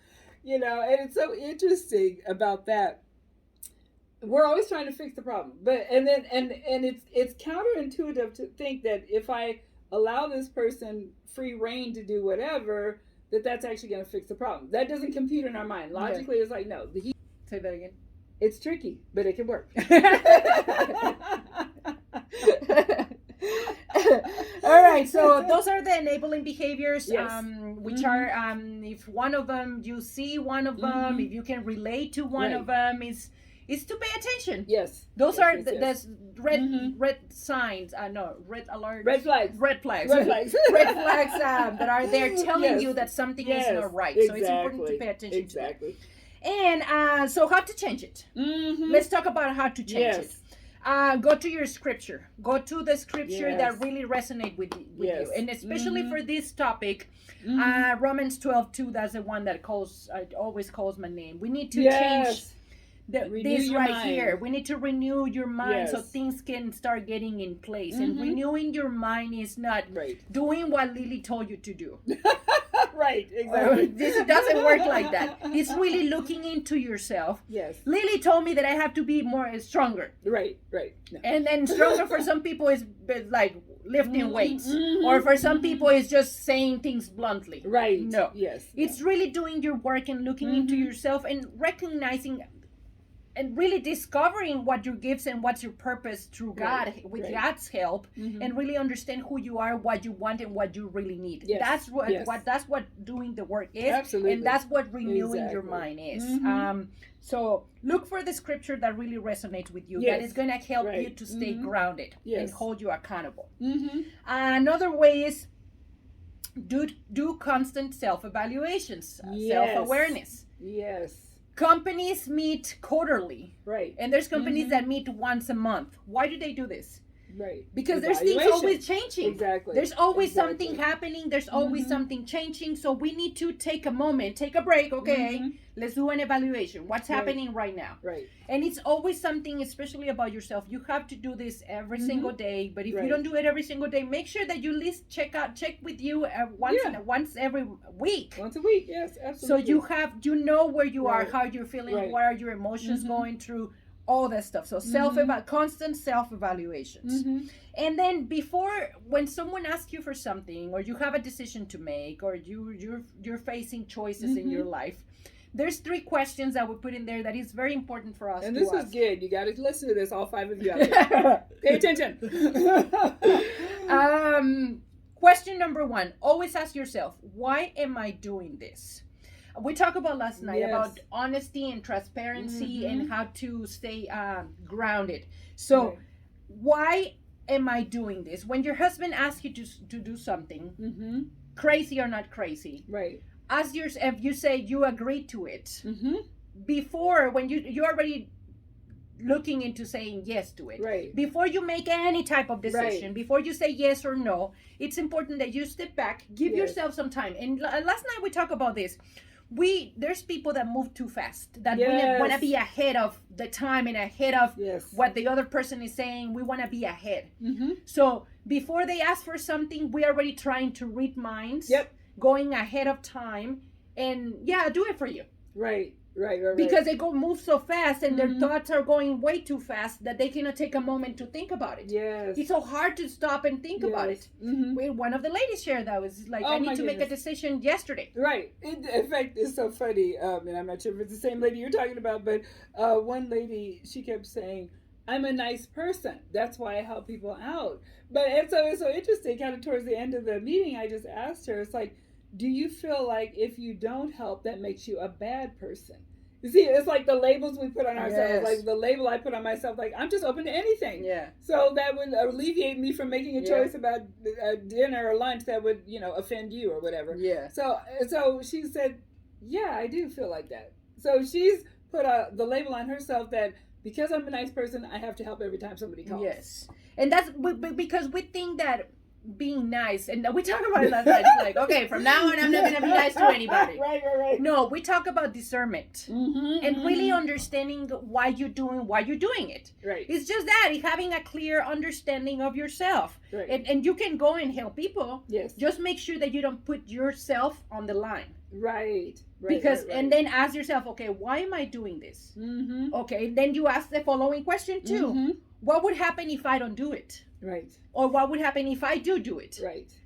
and it's so interesting about that. We're always trying to fix the problem, but and it's counterintuitive to think that if I allow this person free reign to do whatever, that's actually going to fix the problem. That doesn't compute in our mind. Logically, it's like, no. Say that again. It's tricky, but it can work. All right, so those are the enabling behaviors, Yes. which are if one of them you see one of them, if you can relate to one of them, is to pay attention. Yes. Those yes, are yes, the yes. red signs. Red alert. Red flags. Red flags. Red flags. Red flags that are there telling Yes. you that something Yes, is not right. So it's important to pay attention Exactly. to that. And so how to change it? Let's talk about how to change it. Go to your scripture. Go to the scripture that really resonate with you. And especially for this topic, Romans 12:2, that's the one that always calls my name. We need to change this right mind. here. We need to renew your mind so Yes. things can start getting in place. And renewing your mind is not doing what Lily told you to do. Right, exactly. This doesn't work like that. It's really looking into yourself. Yes. Lily told me that I have to be stronger. Right. No. And then stronger for some people is like lifting weights. Or for some people is just saying things bluntly. Right. No. Yes. It's really doing your work and looking into yourself and recognizing and really discovering what your gifts and what's your purpose through God, with God's help, and really understand who you are, what you want, and what you really need. Yes. That's what doing the work is. Absolutely. And that's what renewing your mind is. So look for the scripture that really resonates with you, that is going to help you to stay grounded and hold you accountable. Another way is do constant self-evaluations, self-awareness. Yes. Companies meet quarterly. Right. And there's companies that meet once a month. Why do they do this? Right. Because there's things always changing. Exactly. There's always something happening. There's always something changing. So we need to take a moment, take a break. Okay, let's do an evaluation. What's happening right now? Right. And it's always something, especially about yourself. You have to do this every single day. But if you don't do it every single day, make sure that you at least check with you once every week. Once a week, yes, absolutely. So you know where you are, how you're feeling, what are your emotions going through. All that stuff. So constant self-evaluations. And then when someone asks you for something, or you have a decision to make, or you're facing choices in your life, there's 3 questions that we put in there that is very important for us and to this ask. Is good. You got to listen to this, all 5 of you out there. Pay attention. Question number 1, always ask yourself, why am I doing this? We talked about last night about honesty and transparency and how to stay grounded. So why am I doing this? When your husband asks you to do something, crazy or not crazy, ask yourself, if you say you agreed to it, before, when you're already looking into saying yes to it. Before you make any type of decision, before you say yes or no, it's important that you step back, give yourself some time. And last night we talked about this. There's people that move too fast, that want to be ahead of the time and ahead of what the other person is saying. We want to be ahead. So before they ask for something, we're already trying to read minds, going ahead of time, and do it for you. Right. Because they move so fast, and their thoughts are going way too fast that they cannot take a moment to think about it. It's so hard to stop and think about it. One of the ladies shared that was like, I need to make a decision yesterday. In fact, it's so funny, and I'm not sure if it's the same lady you're talking about, but one lady, she kept saying, I'm a nice person. That's why I help people out. But it's so interesting, kind of towards the end of the meeting, I just asked her, it's like, do you feel like if you don't help, that makes you a bad person? You see, it's like the labels we put on ourselves, like the label I put on myself, like I'm just open to anything. So that would alleviate me from making a choice about dinner or lunch that would, offend you or whatever. So she said, I do feel like that. So she's put the label on herself that because I'm a nice person, I have to help every time somebody calls. And that's because we think that being nice, and we talk about it last night. It's like, okay, from now on, I'm not going to be nice to anybody. Right. No, we talk about discernment and really understanding why you're doing it. It's just that, having a clear understanding of yourself. And you can go and help people. Just make sure that you don't put yourself on the line. Because and then ask yourself, okay, why am I doing this? Okay, then you ask the following question too. What would happen if I don't do it? Or what would happen if I do it?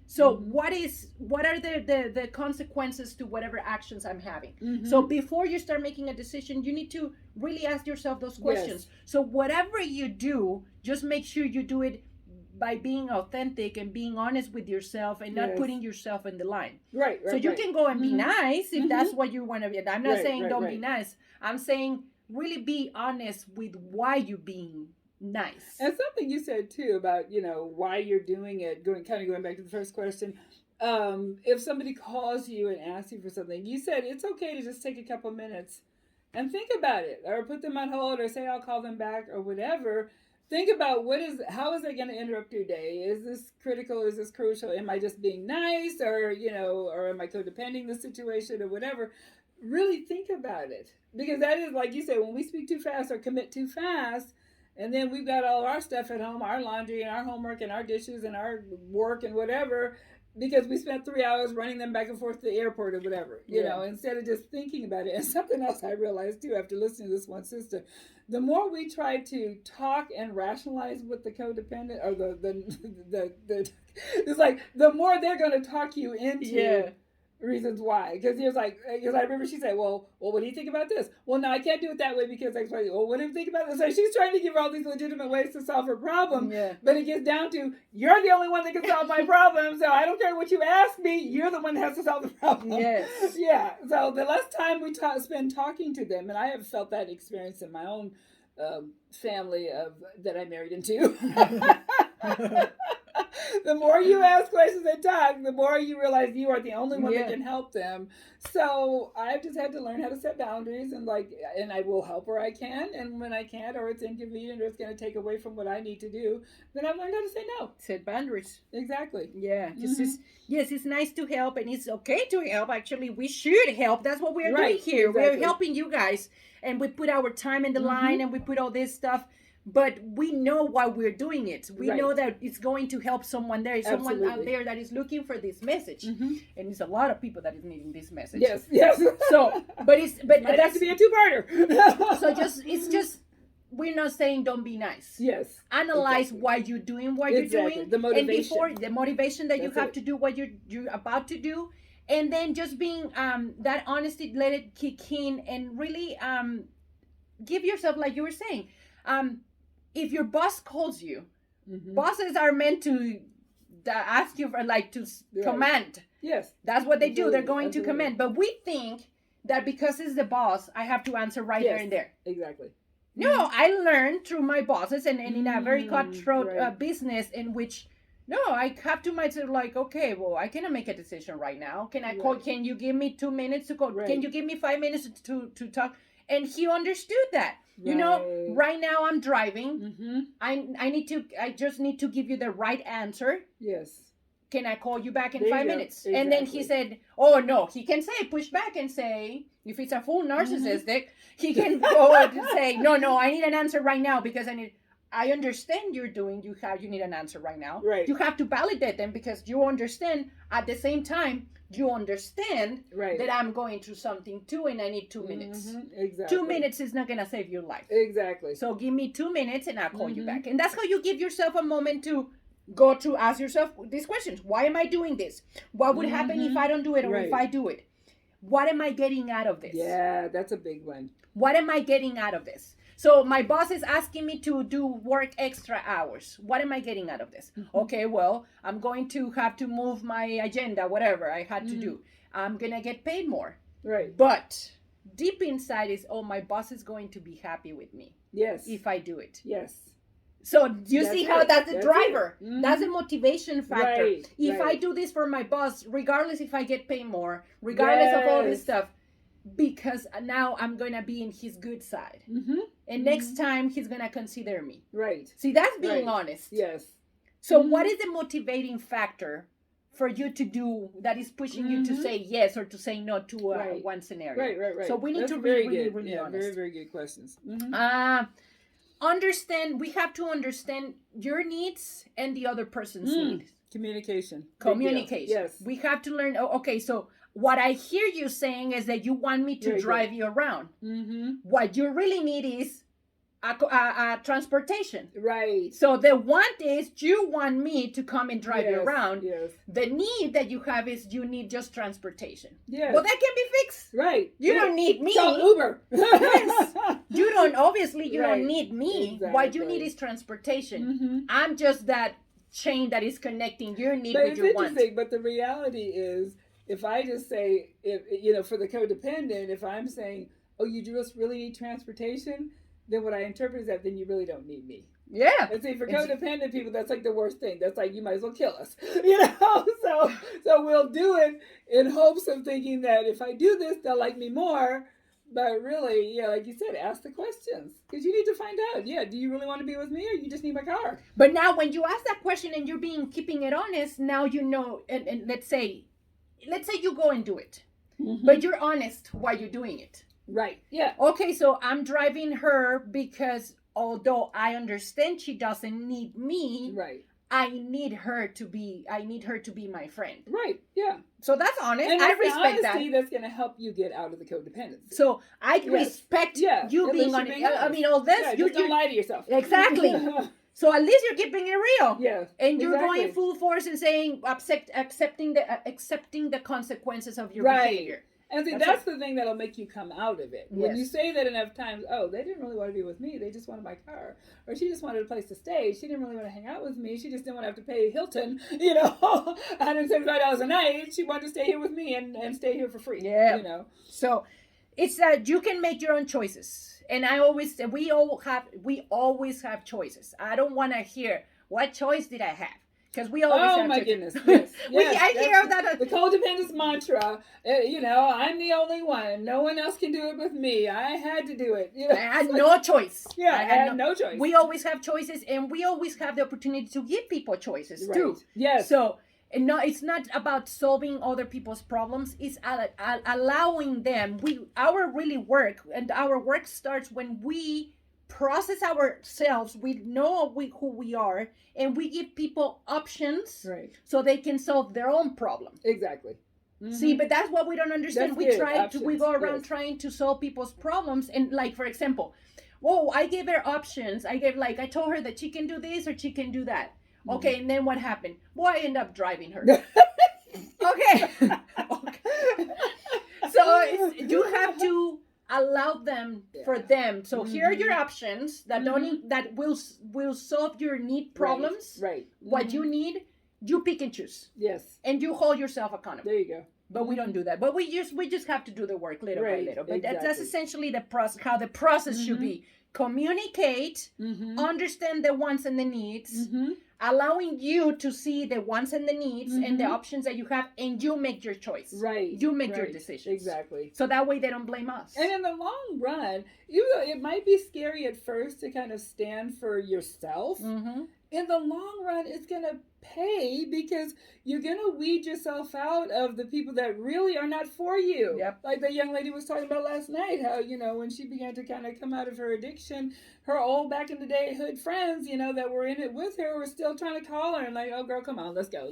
So what are the consequences to whatever actions I'm having? So before you start making a decision, you need to really ask yourself those questions. So whatever you do, just make sure you do it by being authentic and being honest with yourself and not putting yourself in the line. So you can go and be nice if that's what you want to be. I'm not saying don't be nice. I'm saying really be honest with why you're being nice. And something you said too about, why you're doing it, going back to the first question. If somebody calls you and asks you for something, you said it's okay to just take a couple minutes and think about it, or put them on hold, or say I'll call them back, or whatever. Think about how is that going to interrupt your day? Is this critical? Is this crucial? Am I just being nice, or or am I codepending the situation, or whatever? Really think about it, because that is, like you said, when we speak too fast or commit too fast. And then we've got all our stuff at home, our laundry and our homework and our dishes and our work and whatever, because we spent 3 hours running them back and forth to the airport or whatever, you know, instead of just thinking about it. And something else I realized too after listening to this one sister, the more we try to talk and rationalize with the codependent, or the it's like the more they're going to talk you into reasons why. Because he was like, because I remember she said, well, what do you think about this? Well, no, I can't do it that way because X, Y. Well, what do you think about this? So she's trying to give her all these legitimate ways to solve her problem. Yeah. But it gets down to, you're the only one that can solve my problem. So I don't care what you ask me. You're the one that has to solve the problem. Yes. Yeah. So the less time we spend talking to them, and I have felt that experience in my own family that I married into. The more you ask questions and talk, the more you realize you are the only one that can help them. So I've just had to learn how to set boundaries, and I will help where I can, and when I can't, or it's inconvenient, or it's going to take away from what I need to do, then I've learned how to say no. Set boundaries. Exactly. Yeah. Yes, it's nice to help, and it's okay to help. Actually, we should help. That's what we're doing here. Exactly. We're helping you guys, and we put our time in the line, and we put all this stuff. But we know why we're doing it. We know that it's going to help someone. There is someone out there that is looking for this message, and it's a lot of people that is needing this message. Yes. So, but that has to be a two-parter. So it's just we're not saying don't be nice. Yes. Analyze why you're doing what you're doing, the motivation, and before the motivation that you have to do what you're about to do, and then just being that honesty, let it kick in, and really give yourself, like you were saying. If your boss calls you, bosses are meant to ask you for command. Yes. That's what they do. They're going to command. But we think that because it's the boss, I have to answer there and there. Exactly. No, I learned through my bosses and in a very cutthroat business in which, no, I have to myself okay, well, I cannot make a decision right now. Can I call? Can you give me 2 minutes to call? Can you give me 5 minutes to talk? And he understood that. You know, right now I'm driving. I just need to give you the right answer. Yes. Can I call you back in 5 minutes? Exactly. And then he said, oh no, he can push back and say, if it's a full narcissistic, he can go and say, no, I need an answer right now because I understand you need an answer right now. Right. You have to validate them because you understand at the same time, you understand that I'm going through something too and I need 2 minutes. Exactly. 2 minutes is not going to save your life. Exactly. So give me 2 minutes and I'll call you back. And that's how you give yourself a moment to go to ask yourself these questions. Why am I doing this? What would happen if I don't do it or if I do it? What am I getting out of this? Yeah, that's a big one. What am I getting out of this? So my boss is asking me to do work extra hours. What am I getting out of this? Okay, well, I'm going to have to move my agenda, whatever I had to do. I'm going to get paid more. Right. But deep inside is, my boss is going to be happy with me. Yes. If I do it. Yes. So you see how that's the driver. That's a motivation factor. Right. If I do this for my boss, regardless if I get paid more, regardless of all this stuff, because now I'm going to be in his good side. And next time he's going to consider me. Right. See, that's being honest. Yes. So what is the motivating factor for you to do that is pushing you to say yes or to say no to one scenario? Right. So we need that's to be really honest. Very, very good questions. We have to understand your needs and the other person's needs. Communication. Yes. We have to learn, okay, so what I hear you saying is that you want me to drive you around. What you really need is a transportation. Right. So the want is you want me to come and drive you around. Yes. The need that you have is you need just transportation. Yes. Well, that can be fixed. Right. You don't need me. Call Uber. Yes. You don't need me. Exactly. What you need is transportation. I'm just that chain that is connecting your need with your want. It's interesting, but the reality is, if I just say, for the codependent, if I'm saying, oh, you just really need transportation, then what I interpret is that then you really don't need me. Yeah. And see, for codependent people, that's like the worst thing. That's like, you might as well kill us. So we'll do it in hopes of thinking that if I do this, they'll like me more. But really, like you said, ask the questions. Because you need to find out, do you really want to be with me or you just need my car? But now when you ask that question and you're keeping it honest, now you know, and let's say you go and do it. But you're honest while you're doing it. Right. Yeah. Okay, so I'm driving her because although I understand she doesn't need me, I need her to be my friend. Right. Yeah. So that's honest. And I respect that. That's going to help you get out of the codependency. So I respect you being honest. I mean, all this. You don't lie to yourself. Exactly. So at least you're keeping it real. Yeah. And you're exactly. going full force and saying, accepting the consequences of your Right. behavior. And see, that's the thing that'll make you come out of it. When you Yes. say that enough times, oh, they didn't really want to be with me. They just wanted my car. Or she just wanted a place to stay. She didn't really want to hang out with me. She just didn't want to have to pay Hilton, $175 a night. She wanted to stay here with me and stay here for free. Yeah. So it's that you can make your own choices. And I always say, we always have choices. I don't want to hear, what choice did I have? Because we always have my choices. goodness. Yes. I hear that. The codependence mantra, I'm the only one. No one else can do it with me. I had to do it. I had no choice. Yeah, I had no choice. We always have choices, and we always have the opportunity to give people choices too. Yes. So, it's not about solving other people's problems. It's allowing them. Our work starts when we process ourselves. We know who we are, and we give people options, so they can solve their own problem. Exactly. Mm-hmm. See, but that's what we don't understand. We go around trying to solve people's problems, and like, for example, I gave her options. I told her that she can do this or she can do that. Mm-hmm. Okay, and then what happened? I end up driving her. Okay. So you have to allow them for them. So here are your options that that will solve your need problems. Right. What you need, you pick and choose. Yes. And you hold yourself accountable. There you go. But we don't do that. But we just have to do the work little by little. But that's essentially the process. How the process should be: communicate, understand the wants and the needs, allowing you to see the wants and the needs and the options that you have, and you make your choice. Right. You make your decisions. Exactly. So that way they don't blame us. And in the long run, even though it might be scary at first to kind of stand for yourself, in the long run, it's going to pay, because you're going to weed yourself out of the people that really are not for you. Yep. Like the young lady was talking about last night, how, when she began to kind of come out of her addiction, her old back in the day hood friends, that were in it with her were still trying to call her and like, oh girl, come on, let's go.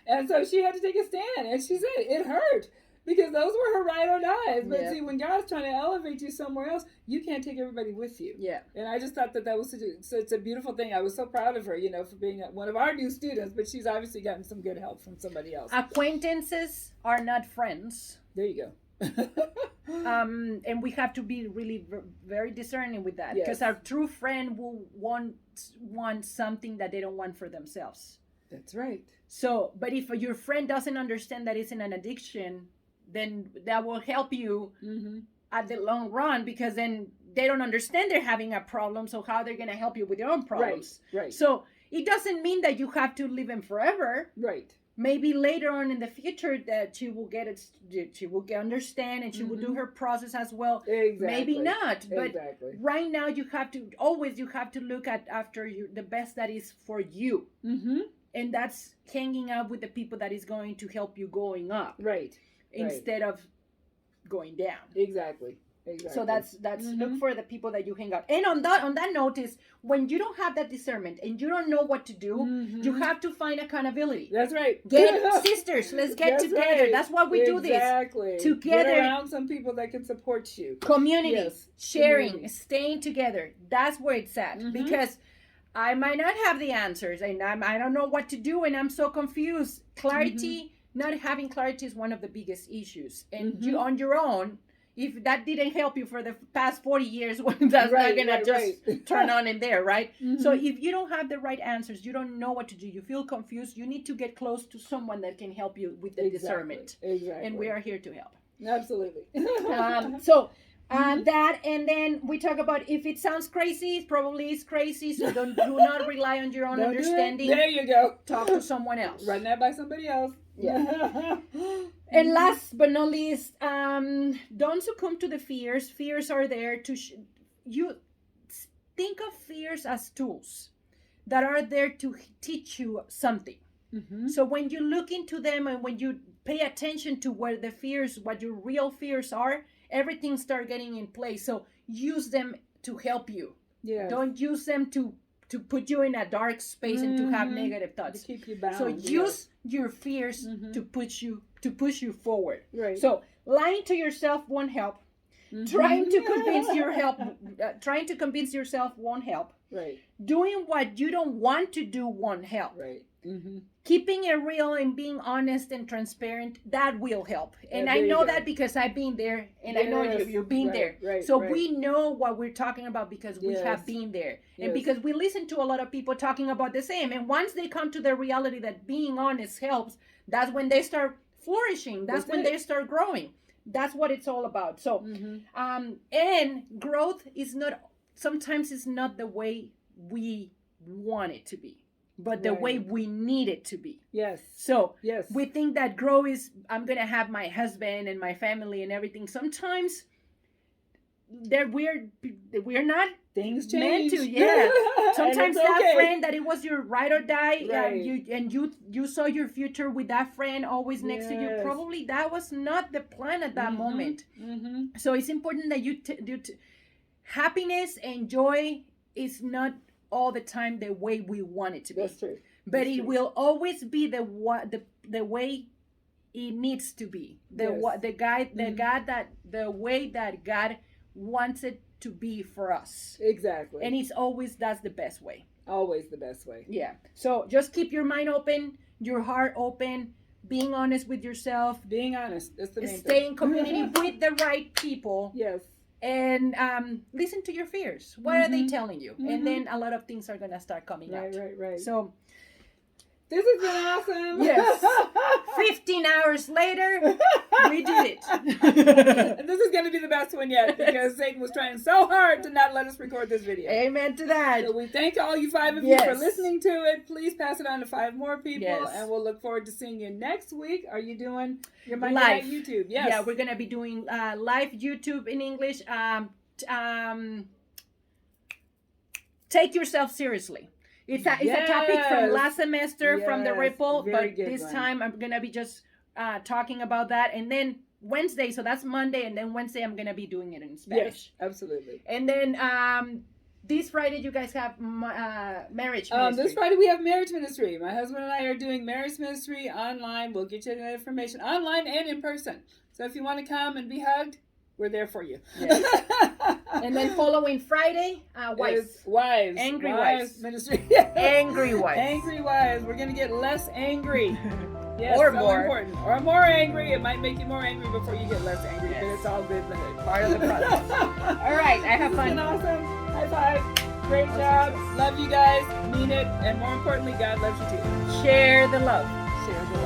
And so she had to take a stand, and she said it hurt. Because those were her ride or dies. But see, when God's trying to elevate you somewhere else, you can't take everybody with you. Yeah. And I just thought that was such a beautiful thing. I was so proud of her, for being one of our new students. But she's obviously gotten some good help from somebody else. Acquaintances are not friends. There you go. And we have to be really very discerning with that. Because our true friend will want something that they don't want for themselves. That's right. So, but if your friend doesn't understand that it's an addiction, then that will help you at the long run, because then they don't understand they're having a problem. So how they're going to help you with your own problems? Right. So it doesn't mean that you have to live them forever. Right. Maybe later on in the future that she will understand, and she will do her process as well. Exactly. Maybe not, but right now you have to look at after the best that is for you. And that's hanging out with the people that is going to help you going up. Right. Instead of going down. Exactly. So that's look for the people that you hang out. And on that note is, when you don't have that discernment and you don't know what to do, you have to find accountability. That's right. Get sisters, let's get together. Right. That's why we do this. Together. Get around some people that can support you. Community, sharing, staying together. That's where it's at. Because I might not have the answers, and I don't know what to do, and I'm so confused. Clarity, not having clarity is one of the biggest issues. And you on your own, if that didn't help you for the past 40 years, that's not going to just turn on in there, right? So if you don't have the right answers, you don't know what to do, you feel confused, you need to get close to someone that can help you with the discernment. Exactly. And we are here to help. Absolutely. That, and then we talk about, if it sounds crazy, it probably is crazy. So do not rely on your own understanding. There you go. Talk to someone else. Run that by somebody else. Yeah. And last but not least, don't succumb to the fears. Fears are there to you think of fears as tools that are there to teach you something. So when you look into them and when you pay attention to what your real fears are, everything start getting in place. So use them to help you. Yeah. Don't use them to put you in a dark space and to have negative thoughts. To keep you bound. So use your fears to push you forward. Right. So lying to yourself won't help. Trying to trying to convince yourself won't help. Right. Doing what you don't want to do won't help. Right. Keeping it real and being honest and transparent, that will help. And I know that because I've been there, and I know you've been there. Right, so we know what we're talking about because we have been there. And because we listen to a lot of people talking about the same. And once they come to the reality that being honest helps, that's when they start flourishing. That's when they start growing. That's what it's all about. So, and growth is sometimes it's not the way we want it to be, but the way we need it to be. Yes. So we think that grow is, I'm going to have my husband and my family and everything. Sometimes we're not things change. Meant to, Sometimes that friend that it was your ride or die, you saw your future with that friend always next to you. Probably that was not the plan at that moment. So it's important that you happiness and joy is not all the time the way we want it to be. That's true. But it will always be the way it needs to be. The way that God wants it to be for us. Exactly. And that's the best way. Always the best way. Yeah. So just keep your mind open, your heart open, being honest with yourself. Being honest. That's the main Stay thing. in community with the right people. Yes. And listen to your fears. What are they telling you? And then a lot of things are going to start coming out. Right. So this has been awesome. Yes. 15 hours later, we did it. And this is going to be the best one yet because Satan was trying so hard to not let us record this video. Amen to that. So we thank all you 5 of you for listening to it. Please pass it on to 5 more people. And we'll look forward to seeing you next week. Are you doing your Monday night YouTube? Yes. Yeah, we're going to be doing live YouTube in English. Take yourself seriously. It's a topic from last semester from the Ripple, but this time I'm going to be just talking about that. And then Wednesday, so that's Monday, and then Wednesday I'm going to be doing it in Spanish. Yes, absolutely. And then this Friday you guys have marriage ministry. This Friday we have marriage ministry. My husband and I are doing marriage ministry online. We'll get you that information online and in person. So if you want to come and be hugged, we're there for you. Yes. And then following Friday, wives. Angry wives. Ministry. Angry wives. Angry wives. We're going to get less angry. Yes, or so more. Important. Or more angry. It might make you more angry before you get less angry, but it's all good in the hood. Part of the process. All right. I have fun. It's been awesome. High five. Great job. Love you guys. Mean it. And more importantly, God loves you too. Share the love. Share the love.